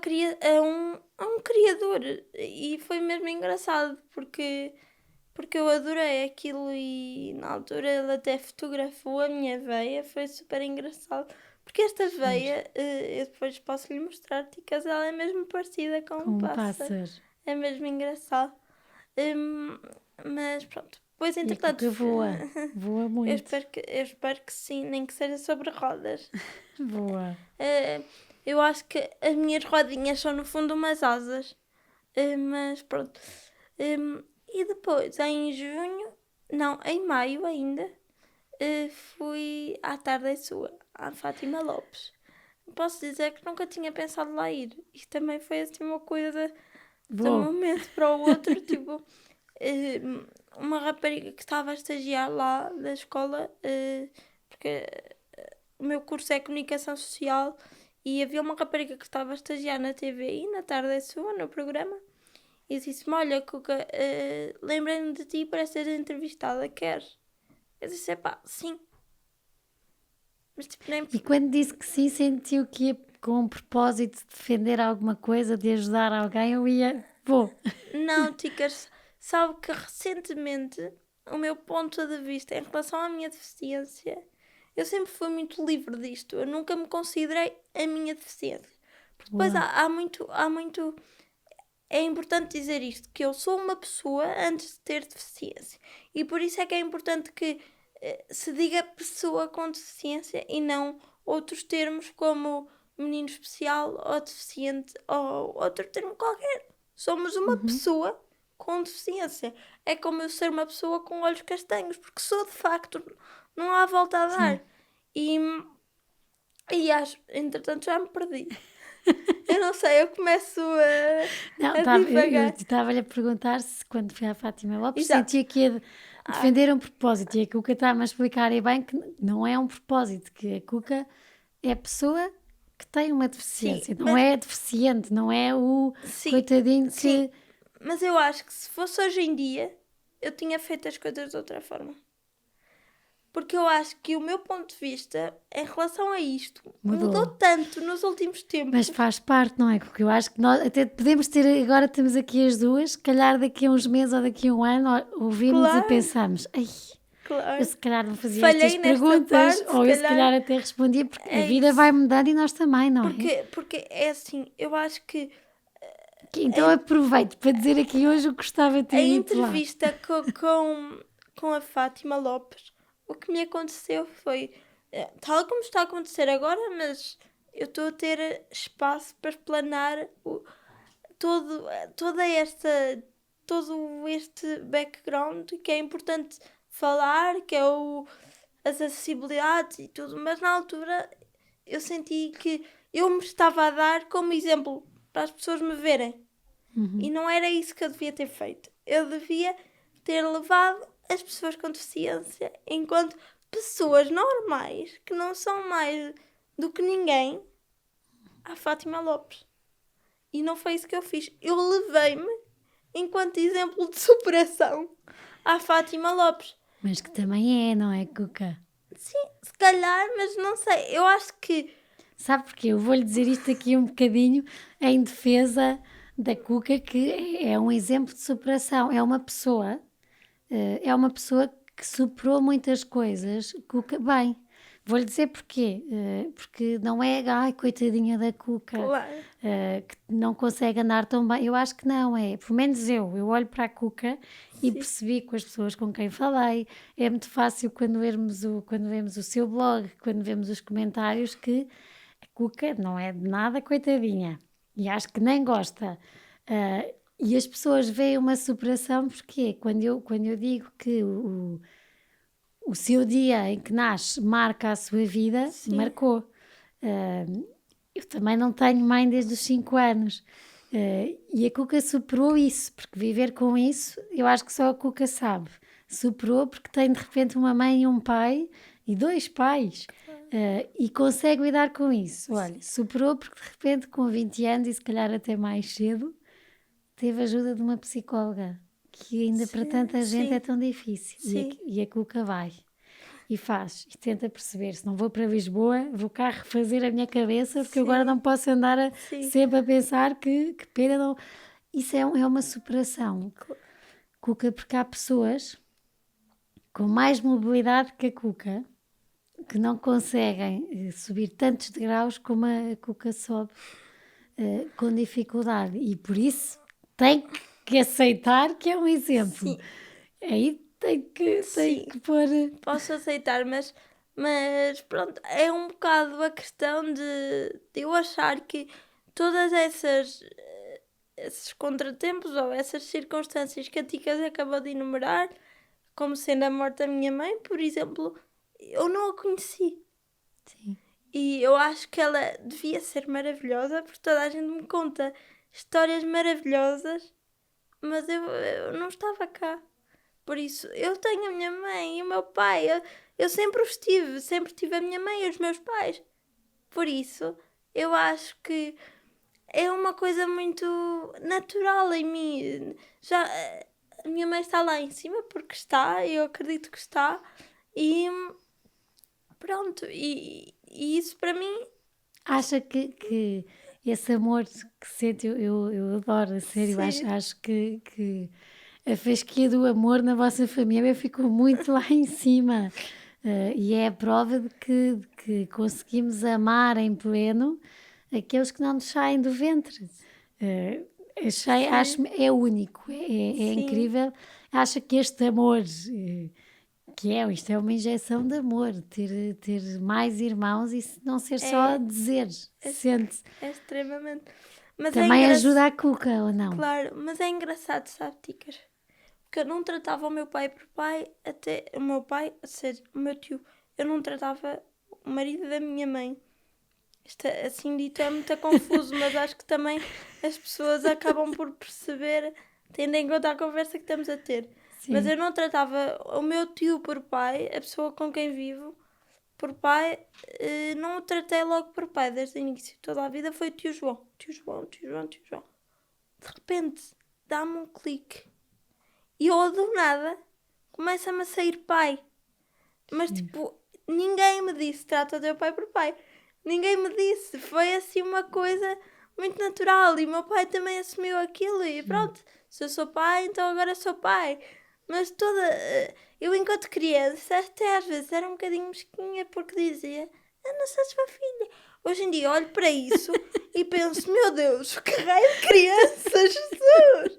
criador e foi mesmo engraçado porque eu adorei aquilo e na altura ele até fotografou a minha veia, foi super engraçado. Porque esta veia, eu depois posso lhe mostrar, Ticas, ela é mesmo parecida com com um um pássaro. pássaro. É mesmo engraçado. Mas pronto. Depois, E a entretanto, Cuca voa eu muito. espero que sim, nem que seja sobre rodas. Voa. Eu acho que as minhas rodinhas são no fundo umas asas. Mas pronto. E depois, em junho, não, em maio ainda, fui à Tarde é Sua, à Fátima Lopes. Posso dizer que nunca tinha pensado lá ir. Isto também foi assim uma coisa de um Bom, momento para o outro, tipo, uma rapariga que estava a estagiar lá da escola, porque o meu curso é Comunicação Social e havia uma rapariga que estava a estagiar na TV e na Tarde é Sua, no programa, e disse-me: olha, Cuca, lembrei-me de ti para ser entrevistada, queres? Eu disse: pá, sim. Mas tipo, nem... E quando disse que sim, sentiu que ia com o propósito de defender alguma coisa, de ajudar alguém, eu ia, vou. Não, Ticas, sabe que recentemente o meu ponto de vista em relação à minha deficiência, eu sempre fui muito livre disto. Eu nunca me considerei a minha deficiência. Porque depois Boa. há muito. É importante dizer isto, que eu sou uma pessoa antes de ter deficiência. E por isso é que é importante que se diga pessoa com deficiência e não outros termos como menino especial ou deficiente ou outro termo qualquer. Somos uma pessoa com deficiência. É como eu ser uma pessoa com olhos castanhos, porque sou de facto, não há volta a dar. Sim. E acho, entretanto, já me perdi. Eu não sei, eu começo Não, a eu divagar. estava-lhe a perguntar se quando fui à Fátima Lopes Exato. sentia que ia defender um propósito. E a Cuca está-me a explicar aí bem que não é um propósito, que a Cuca é a pessoa que tem uma deficiência, Sim, não é deficiente, não é o sim, coitadinho sim. que. Mas eu acho que se fosse hoje em dia, eu tinha feito as coisas de outra forma. Porque eu acho que o meu ponto de vista em relação a isto mudou Mudou. tanto nos últimos Mas tempos. faz parte, não é? Porque eu acho que nós até podemos ter, agora estamos aqui as duas, se calhar daqui a uns meses ou daqui a um ano, ouvimos e Claro, pensamos, ai, eu claro. se calhar não fazia estas Falhei nesta perguntas, parte, se ou eu se calhar calhar até respondia, porque a é vida vai isso. mudando e nós também, não é? Porque é assim, eu acho que Então aproveito para dizer aqui hoje o que gostava de a ter dito lá. entrevista com a Fátima Lopes, o que me aconteceu foi tal como está a acontecer agora, mas eu estou a ter espaço para explanar toda esta, todo este background que é importante falar, que é as acessibilidades e tudo, mas na altura eu senti que eu me estava a dar como exemplo para as pessoas me verem. E não era isso que eu devia ter feito. Eu devia ter levado as pessoas com deficiência enquanto pessoas normais, que não são mais do que ninguém, à Fátima Lopes. E não foi isso que eu fiz. Eu levei-me enquanto exemplo de superação à Fátima Lopes. Mas que também é, não é, Cuca? Sim, se calhar, mas não sei. Eu acho que Sabe porquê? Eu vou-lhe dizer isto aqui um bocadinho em defesa da Cuca, que é um exemplo de superação. É uma pessoa que superou muitas coisas, Cuca, bem. Vou-lhe dizer porquê. Porque não é, ai, coitadinha da Cuca, claro. que não consegue andar tão bem. Eu acho que não, é. Pelo menos eu olho para a Cuca e Sim. percebi com as pessoas com quem falei. É muito fácil quando vemos o seu blog, quando vemos os comentários, que a Cuca não é de nada coitadinha. E acho que nem gosta. E as pessoas veem uma superação porque quando eu digo que o seu dia em que nasce marca a sua vida, Sim. marcou. Eu também não tenho mãe desde os 5 anos. E a Cuca superou isso, porque viver com isso, eu acho que só a Cuca sabe. Superou porque tem de repente uma mãe e um pai, e 2 pais, e consegue lidar com isso. Olha, superou porque de repente com 20 anos, e se calhar até mais cedo, teve ajuda de uma psicóloga, que ainda para Sim, tanta gente sim. é tão difícil. Sim. E a Cuca vai. E faz, e tenta perceber, se não vou para Lisboa, vou cá refazer a minha cabeça, porque agora não posso andar Sim. sempre a pensar que pena não... Isso é uma superação. Cuca, porque há pessoas com mais mobilidade que a Cuca, que não conseguem subir tantos degraus como a Cuca sobe com dificuldade. E por isso tem que aceitar que é um exemplo. Sim. Aí tem Sim. que pôr... Posso aceitar, mas pronto, é um bocado a questão de eu achar que todas esses contratempos ou essas circunstâncias que a Ticas acabou de enumerar, como sendo a morte da minha mãe, por exemplo, eu não a conheci. Sim. E eu acho que ela devia ser maravilhosa, porque toda a gente me conta histórias maravilhosas, mas eu não estava cá. Por isso, eu tenho a minha mãe e o meu pai. Eu sempre os tive. Sempre tive a minha mãe e os meus pais. Por isso, eu acho que é uma coisa muito natural em mim. Já a minha mãe está lá em cima porque está, eu acredito que está, e pronto, e isso para mim, Acha que esse amor que sente, eu adoro, a sério, acho, sim, acho que a fasquia do amor na vossa família ficou muito lá em cima. E é a prova de que conseguimos amar em pleno aqueles que não nos saem do ventre. sim, Acho é único, é sim, incrível. Acho que este amor, isto é uma injeção de amor, ter mais irmãos e não ser só é, dizer, é, sente. é extremamente. Mas é Também ajuda engraçado, a Cuca, ou não? claro, mas é engraçado, sabe, Ticas? Porque eu não tratava o meu pai por pai, até o meu pai, ou seja, o meu tio, eu não tratava o marido da minha mãe. Isto assim dito é muito confuso, mas acho que também as pessoas acabam por perceber, tendo em conta a conversa que estamos a ter. Mas Sim, eu não tratava o meu tio por pai, a pessoa com quem vivo, por pai, não o tratei logo por pai desde o início. Toda a vida foi tio João, tio João, tio João, tio João. De repente, dá-me um clique e eu do nada começa-me a sair pai. Mas sim. tipo, ninguém me disse trata teu pai por pai. Ninguém me disse. Foi assim uma coisa muito natural. E o meu pai também assumiu aquilo. E pronto, se eu sou pai, então agora sou pai. Mas toda. Eu, enquanto criança, até às vezes era um bocadinho mesquinha porque dizia: Eu não sou sua filha. Hoje em dia olho para isso e penso: Meu Deus, que raio de criança, Jesus!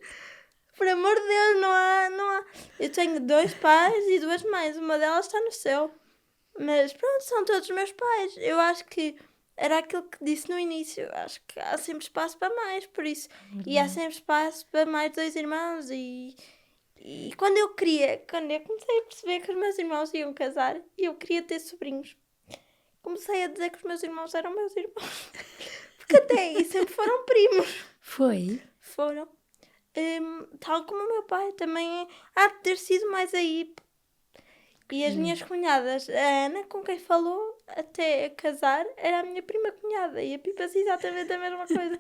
Por amor de Deus, não há. Eu tenho dois pais e duas mães. Uma delas está no céu. Mas pronto, são todos meus pais. Eu acho que era aquilo que disse no início. Acho que há sempre espaço para mais, por isso. E há Verdade. sempre espaço para mais dois irmãos. E quando eu comecei a perceber que os meus irmãos iam casar e eu queria ter sobrinhos, comecei a dizer que os meus irmãos eram meus irmãos. Porque até aí sempre foram primos. Foi? Foram. Tal como o meu pai também há de ter sido mais aí. E as Que, minhas cunhadas, a Ana, com quem falou até casar, era a minha prima cunhada. E a Pipa é exatamente a mesma coisa.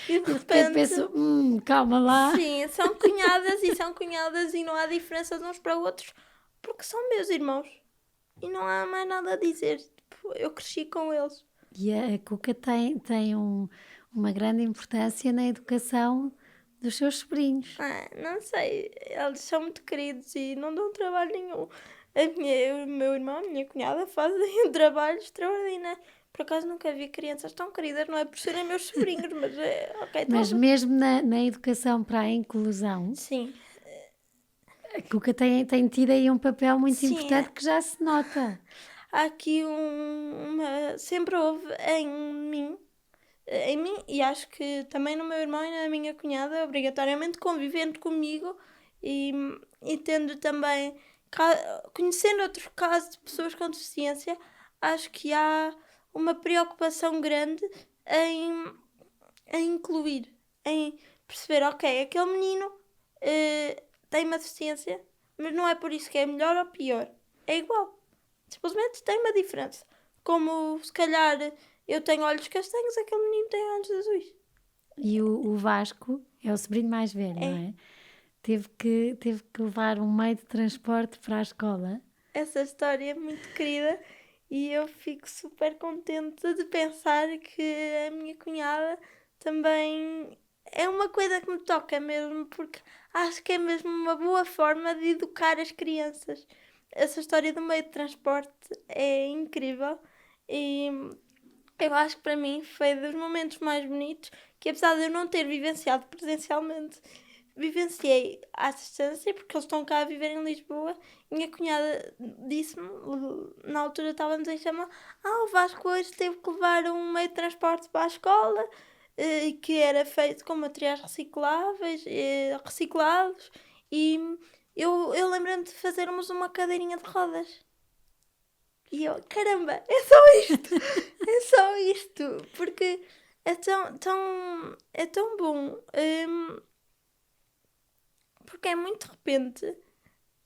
E de de repente repente, penso, calma lá. sim, são cunhadas e não há diferença de uns para outros, porque são meus irmãos. E não há mais nada a dizer. Tipo, eu cresci com eles. E a Cuca tem uma grande importância na educação dos seus sobrinhos. Não sei, eles são muito queridos e não dão trabalho nenhum. O meu irmão, a minha cunhada fazem um trabalho extraordinário. Por acaso nunca vi crianças tão queridas, não é por serem meus sobrinhos, mas ok, Mas talvez. mesmo na educação para a inclusão, Sim, a Cuca tem tido aí um papel muito sim, importante que já se nota. há aqui uma. Sempre houve em mim e acho que também no meu irmão e na minha cunhada, obrigatoriamente convivendo comigo e, e tendo também, conhecendo outros casos de pessoas com deficiência, acho que há uma preocupação grande em, em incluir, em perceber, ok, aquele menino tem uma deficiência, mas não é por isso que é melhor ou pior, é igual, simplesmente tem uma diferença. Como se calhar eu tenho olhos castanhos, aquele menino tem olhos azuis. E o Vasco é o sobrinho mais velho, não É, é? Teve que levar um meio de transporte para a escola. essa história é muito querida e eu fico super contente de pensar que a minha cunhada também é uma coisa que me toca mesmo, porque acho que é mesmo uma boa forma de educar as crianças. Essa história do meio de transporte é incrível e eu acho que para mim foi dos momentos mais bonitos que, apesar de eu não ter vivenciado presencialmente, vivenciei à distância, porque eles estão cá a viver em Lisboa. Minha cunhada disse-me, na altura estávamos em chama, o Vasco hoje teve que levar um meio de transporte para a escola, que era feito com materiais recicláveis, reciclados, e eu lembro-me de fazermos uma cadeirinha de rodas. E eu, caramba, é só isto! É só isto! Porque é tão bom. Porque é muito de repente.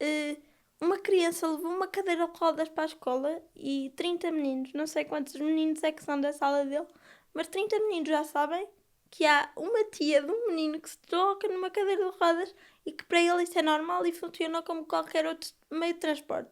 eh, uma criança levou uma cadeira de rodas para a escola e 30 meninos, não sei quantos meninos é que são da sala dele, mas 30 meninos já sabem que há uma tia de um menino que se desloca numa cadeira de rodas e que para ele isso é normal e funciona como qualquer outro meio de transporte.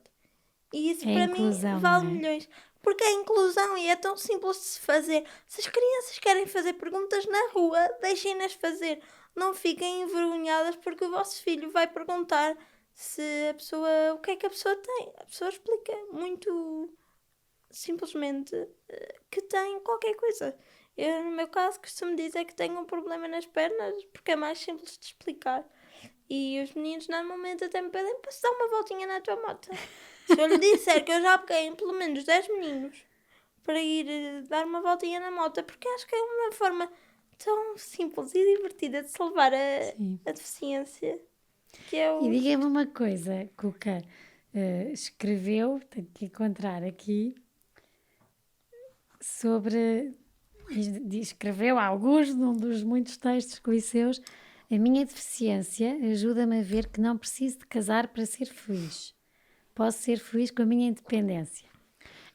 E isso É para inclusão, mim vale não é? milhões. Porque é inclusão e é tão simples de se fazer. Se as crianças querem fazer perguntas na rua, deixem-nas fazer. Não fiquem envergonhadas porque o vosso filho vai perguntar se a pessoa, o que é que a pessoa tem. A pessoa explica muito simplesmente que tem qualquer coisa. Eu, no meu caso, costumo dizer que tenho um problema nas pernas porque é mais simples de explicar. E os meninos normalmente até me pedem para se dar uma voltinha na tua moto. Se eu lhe disser que eu já peguei em pelo menos 10 meninos para ir dar uma voltinha na moto, porque acho que é uma forma tão simples e divertida de se levar Sim. a deficiência. Que é E o... diga-me uma coisa, Cuca, escreveu, tenho que encontrar aqui, sobre, escreveu alguns num dos muitos textos que li seus, a minha deficiência ajuda-me a ver que não preciso de casar para ser feliz. Posso ser feliz com a minha independência.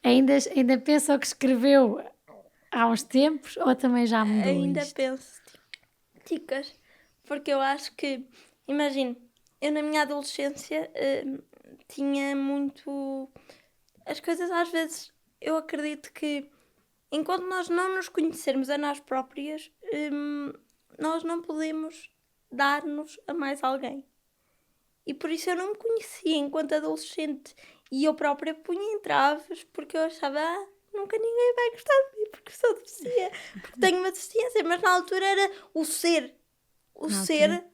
Ainda pensa o que escreveu há uns tempos ou também já mudou Ainda isto? penso, ticas, porque eu acho que, imagino, eu na minha adolescência tinha muito... As coisas às vezes, eu acredito que enquanto nós não nos conhecermos a nós próprias, nós não podemos dar-nos a mais alguém. E por isso eu não me conhecia enquanto adolescente. E eu própria punha entraves porque eu achava, nunca ninguém vai gostar de mim porque sou deficiente, porque tenho uma deficiência. Mas na altura era o ser. O Na ser. altura?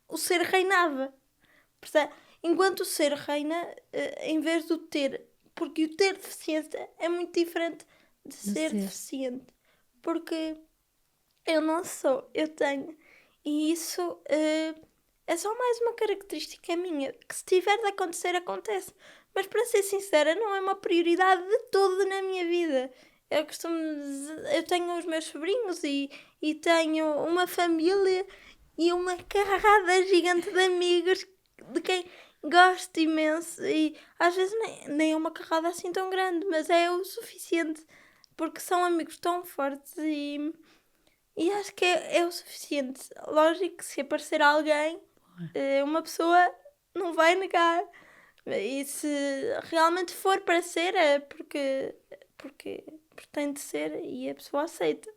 O ser reinava. Percebe? Enquanto o ser reina, em vez do ter. Porque o ter deficiência é muito diferente de ser ser. deficiente. Porque eu não sou, eu tenho. E isso é só mais uma característica minha. Que se tiver de acontecer, acontece. Mas para ser sincera, não é uma prioridade de todo na minha vida. Eu costumo dizer, eu tenho os meus sobrinhos e tenho uma família e uma carrada gigante de amigos de quem gosto imenso. E às vezes nem é uma carrada assim tão grande, mas é o suficiente. Porque são amigos tão fortes e acho que é o suficiente. Lógico que se aparecer alguém, uma pessoa não vai negar. E se realmente for para ser, é porque tem de ser e a pessoa aceita.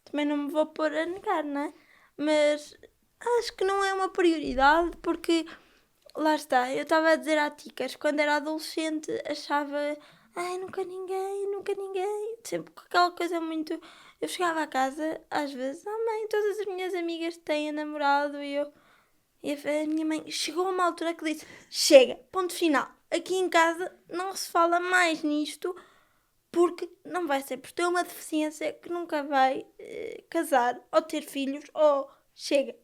Também não me vou pôr a negar, não é? Mas acho que não é uma prioridade porque, lá está, eu estava a dizer à Ticas, quando era adolescente achava, nunca ninguém, sempre com aquela coisa muito... Eu chegava a casa, às vezes, mãe, todas as minhas amigas têm namorado e a minha mãe chegou a uma altura que disse, chega, ponto final, aqui em casa não se fala mais nisto porque não vai ser por ter uma deficiência que nunca vai casar ou ter filhos ou chega.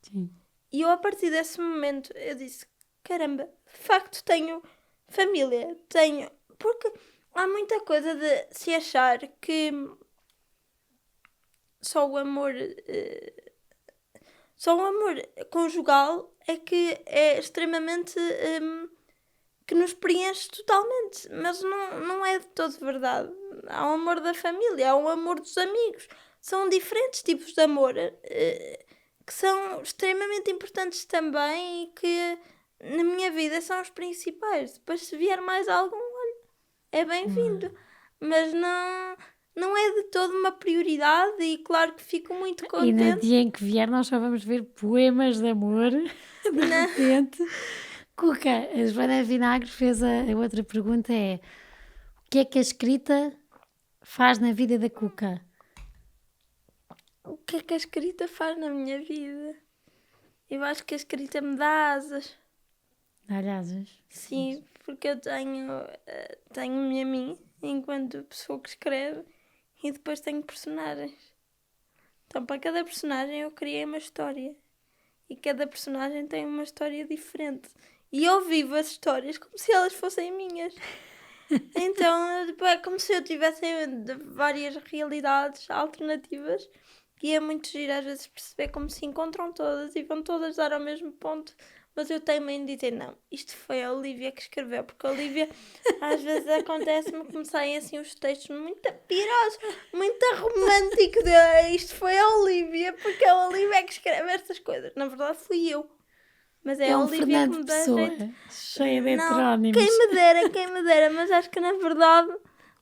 Sim. E eu a partir desse momento eu disse, caramba, de facto tenho família, tenho... Porque há muita coisa de se achar que só o amor conjugal é que é extremamente que nos preenche totalmente, mas não é de todo verdade. Há o amor da família, há o amor dos amigos, são diferentes tipos de amor que são extremamente importantes também e que na minha vida são os principais. Depois se vier mais algum, olha, é bem-vindo, mas não é de todo uma prioridade e claro que fico muito E no contente. dia em que vier nós só vamos ver poemas de amor, de repente. Cuca, a Joana Vinagre fez a outra pergunta é: o que é que a escrita faz na vida da Cuca? O que é que a escrita faz na minha vida? Eu acho que a escrita me dá asas. Dá-lhe asas? Sim, porque eu tenho-me a mim enquanto pessoa que escreve e depois tenho personagens. Então, para cada personagem eu criei uma história e cada personagem tem uma história diferente. E eu vivo as histórias como se elas fossem minhas. Então, é como se eu tivesse várias realidades alternativas e é muito giro às vezes perceber como se encontram todas e vão todas dar ao mesmo ponto, mas eu tenho em dizer, não, isto foi a Olivia que escreveu, porque a Olivia, às vezes acontece-me começarem assim os textos muito pirosos, muito românticos, isto foi a Olivia, porque a Olivia é que escreve estas coisas. Na verdade fui eu, mas é É a um Olivia que Fernando me dá Pessoa, jeito. cheia de Não, heterónimos. quem me dera, mas acho que na verdade...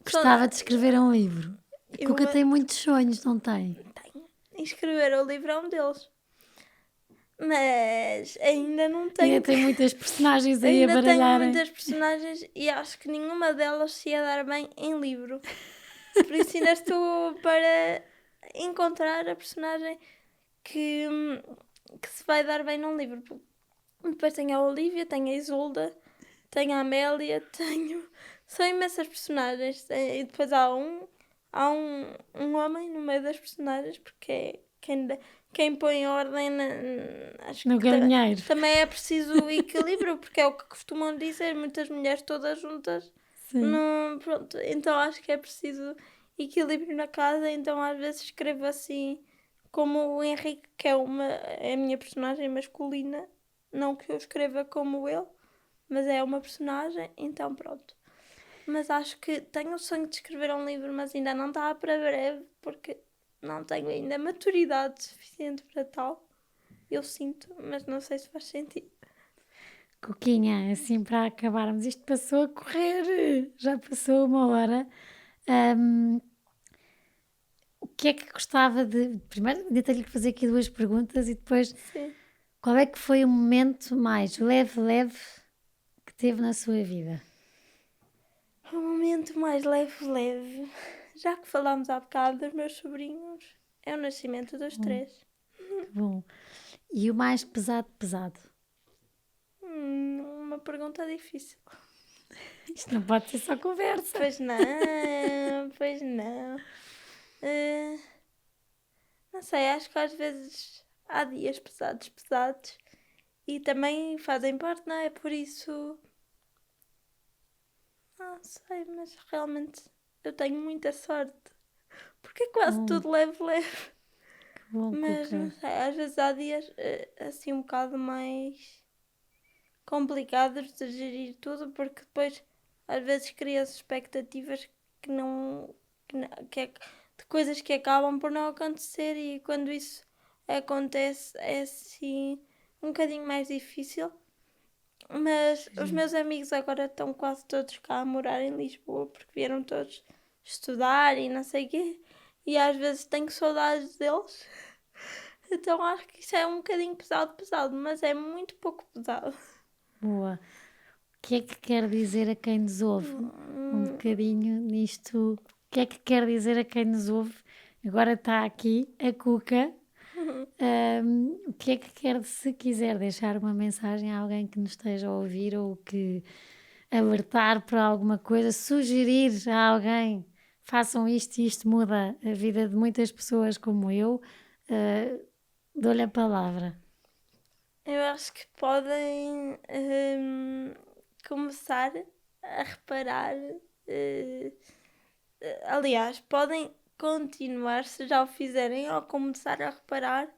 Gostava de escrever um livro. A Eu Cuca tem muitos sonhos, não tem? tenho. Escrever o livro é um deles. Mas ainda não tenho. Ainda tem muitas personagens aí a Ainda tenho baralharem. muitas personagens e acho que nenhuma delas se ia dar bem em livro. Por isso ainda estou para encontrar a personagem que se vai dar bem num livro. Depois tenho a Olivia, tenho a Isolda, tenho a Amélia, tenho... São imensas personagens. E depois há um homem no meio das personagens, porque é quem põe ordem acho No que galinheiro. também é preciso equilíbrio, porque é o que costumam dizer, muitas mulheres todas juntas. Sim. Pronto, então acho que é preciso equilíbrio na casa, então às vezes escrevo assim, como o Henrique, que é a minha personagem masculina, não que eu escreva como ele, mas é uma personagem, então pronto. Mas acho que tenho o sonho de escrever um livro, mas ainda não está para breve, porque não tenho ainda maturidade suficiente para tal. Eu sinto, mas não sei se faz sentido. Cuquinha, assim para acabarmos, isto passou a correr, já passou 1 hora. O que é que gostava de. Primeiro, ainda tenho que fazer aqui 2 perguntas e depois, Sim. qual é que foi o momento mais leve que teve na sua vida? O momento mais leve, já que falámos há bocado dos meus sobrinhos, é o nascimento dos 3. Que bom. E o mais pesado? Uma pergunta difícil. Isto não pode ser só conversa. Pois não, pois não. Não sei, acho que às vezes há dias pesados e também fazem parte, não é? Por isso, não sei, mas realmente eu tenho muita sorte. Porque é quase tudo leve. Que bom, Mas não Cuca. sei, às vezes há dias assim um bocado mais complicados de gerir tudo, porque depois às vezes cria-se expectativas que não, que é de coisas que acabam por não acontecer e quando isso acontece é assim um bocadinho mais difícil. Mas os meus amigos agora estão quase todos cá a morar em Lisboa porque vieram todos estudar e não sei o quê. E às vezes tenho saudades deles. Então acho que isso é um bocadinho pesado, mas é muito pouco pesado. Boa. O que é que quer dizer a quem nos ouve? Um bocadinho nisto. O que é que quer dizer a quem nos ouve? Agora está aqui a Cuca. O que é que quer, se quiser deixar uma mensagem a alguém que nos esteja a ouvir ou que alertar para alguma coisa, sugerir a alguém, façam isto e isto muda a vida de muitas pessoas como eu, dou-lhe a palavra. Eu acho que podem começar a reparar. Aliás, podem continuar, se já o fizerem, ou começar a reparar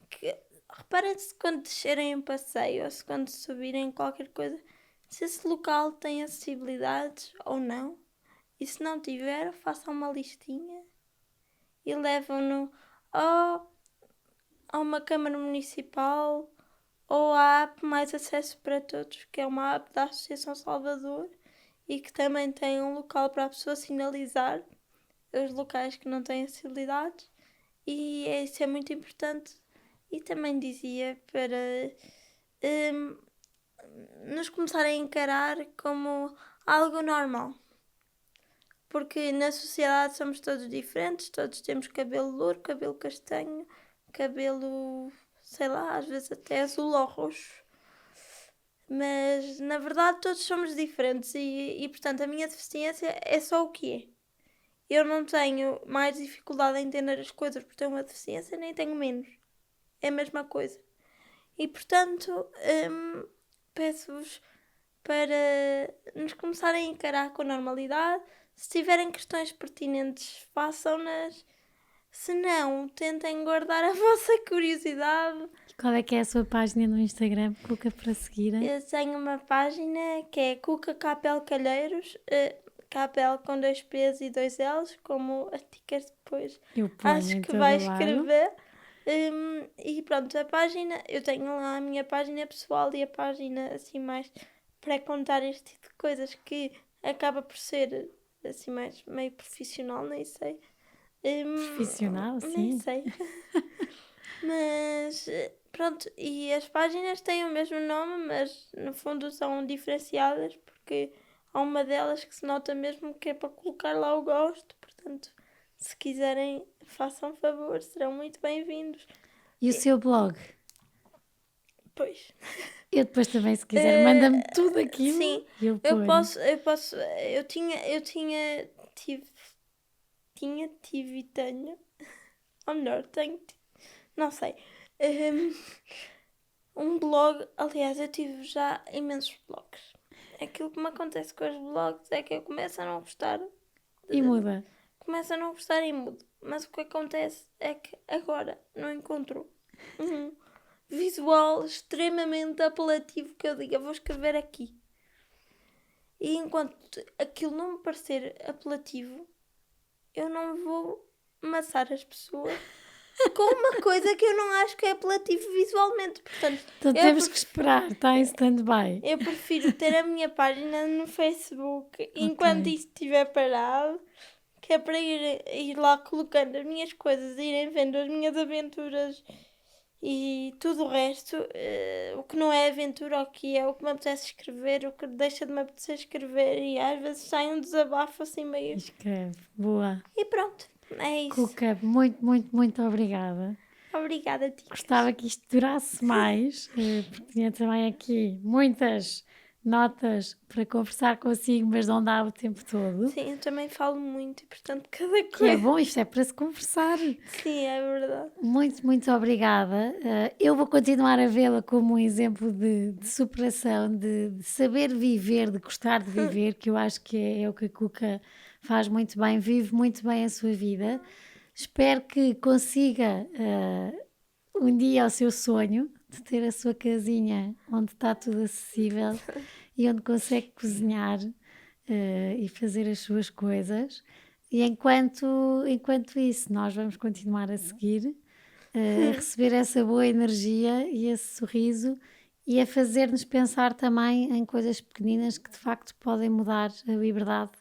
que. Reparem-se quando descerem um passeio ou se quando subirem qualquer coisa, se esse local tem acessibilidades ou não. E se não tiver, façam uma listinha e levam-no ou a uma Câmara Municipal ou à app Mais Acesso para Todos, que é uma app da Associação Salvador e que também tem um local para a pessoa sinalizar os locais que não têm acessibilidades e isso é muito importante. E também dizia para nos começarem a encarar como algo normal. Porque na sociedade somos todos diferentes, todos temos cabelo louro, cabelo castanho, cabelo, sei lá, às vezes até azul ou roxo. Mas na verdade todos somos diferentes e portanto a minha deficiência é só o que é. Eu não tenho mais dificuldade em entender as coisas por ter uma deficiência, nem tenho menos. É a mesma coisa. E portanto peço-vos para nos começarem a encarar com normalidade. Se tiverem questões pertinentes, façam-nas. Se não, tentem guardar a vossa curiosidade. Qual é que é a sua página no Instagram, Cuca, para seguirem? Eu tenho uma página que é Cuca Capel Calheiros, Capel com 2 P's e 2 L's, como a Ticas depois Eu ponho acho em que todo vai lado. escrever. E pronto, a página, eu tenho lá a minha página pessoal e a página assim mais para contar este tipo de coisas que acaba por ser assim mais meio profissional, nem sei. Profissional, Nem sim. sei. Mas pronto, e as páginas têm o mesmo nome, mas no fundo são diferenciadas porque há uma delas que se nota mesmo que é para colocar lá o gosto, portanto, se quiserem, façam favor, serão muito bem-vindos. E o seu blog? Pois. Eu depois também, se quiser, manda-me tudo aquilo. Sim, E eu eu ponho. posso, tive e tenho, ou melhor, não sei, um blog, aliás, eu tive já imensos blogs. Aquilo que me acontece com os blogs é que eu começo a não gostar, E muda. começo a não gostar e mudo. Mas o que acontece é que agora não encontro um visual extremamente apelativo que eu diga, vou escrever aqui. E enquanto aquilo não me parecer apelativo, eu não vou amassar as pessoas com uma coisa que eu não acho que é apelativo visualmente. Portanto, Então eu temos que esperar, está em stand-by. eu prefiro ter a minha página no Facebook enquanto isto estiver parado, que é para ir lá colocando as minhas coisas, irem vendo as minhas aventuras e tudo o resto, o que não é aventura, o que é o que me apetece escrever, o que deixa de me apetecer escrever, e às vezes sai um desabafo assim meio. Escreve. Boa. E pronto, é isso. Cuca, muito, muito, muito obrigada. Obrigada, Ticas. Gostava que isto durasse mais, porque tinha também aqui muitas notas para conversar consigo, mas não dá o tempo todo. Sim, eu também falo muito e portanto cada Que é coisa. bom, isto é para se conversar. Sim, é verdade. Muito, muito obrigada. Eu vou continuar a vê-la como um exemplo de superação, de saber viver, de gostar de viver, que eu acho que é o que a Cuca faz muito bem, vive muito bem a sua vida. Espero que consiga um dia o seu sonho de ter a sua casinha onde está tudo acessível e onde consegue cozinhar e fazer as suas coisas. E enquanto isso, nós vamos continuar a seguir, a receber essa boa energia e esse sorriso e a fazer-nos pensar também em coisas pequeninas que de facto podem mudar a liberdade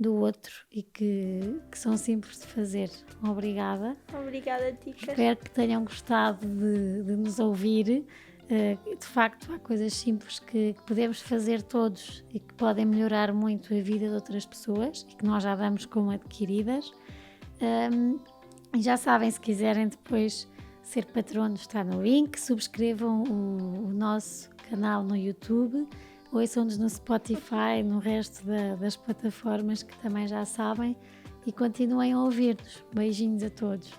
do outro e que são simples de fazer. Obrigada. Obrigada, Ticas. Espero que tenham gostado de nos ouvir. De facto, há coisas simples que podemos fazer todos e que podem melhorar muito a vida de outras pessoas e que nós já damos como adquiridas. E já sabem, se quiserem depois ser patronos, está no link. Subscrevam o nosso canal no YouTube, ouçam-nos no Spotify, no resto das plataformas que também já sabem, e continuem a ouvir-nos. Beijinhos a todos.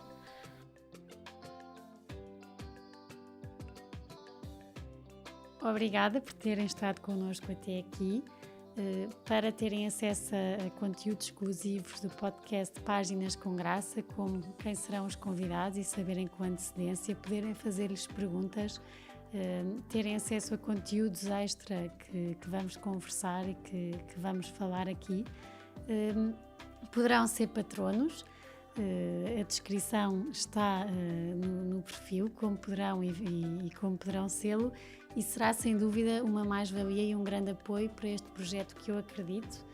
Obrigada por terem estado connosco até aqui. Para terem acesso a conteúdos exclusivos do podcast Páginas com Graça, como quem serão os convidados e saberem com antecedência, poderem fazer-lhes perguntas, terem acesso a conteúdos extra que vamos conversar e que vamos falar aqui, poderão ser patronos. A descrição está no perfil, como poderão e como poderão sê-lo, e será sem dúvida uma mais-valia e um grande apoio para este projeto que eu acredito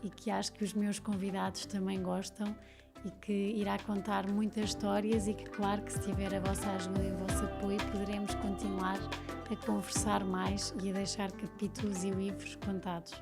e que acho que os meus convidados também gostam e que irá contar muitas histórias e que, claro, que se tiver a vossa ajuda e o vosso apoio, poderemos continuar a conversar mais e a deixar capítulos e livros contados.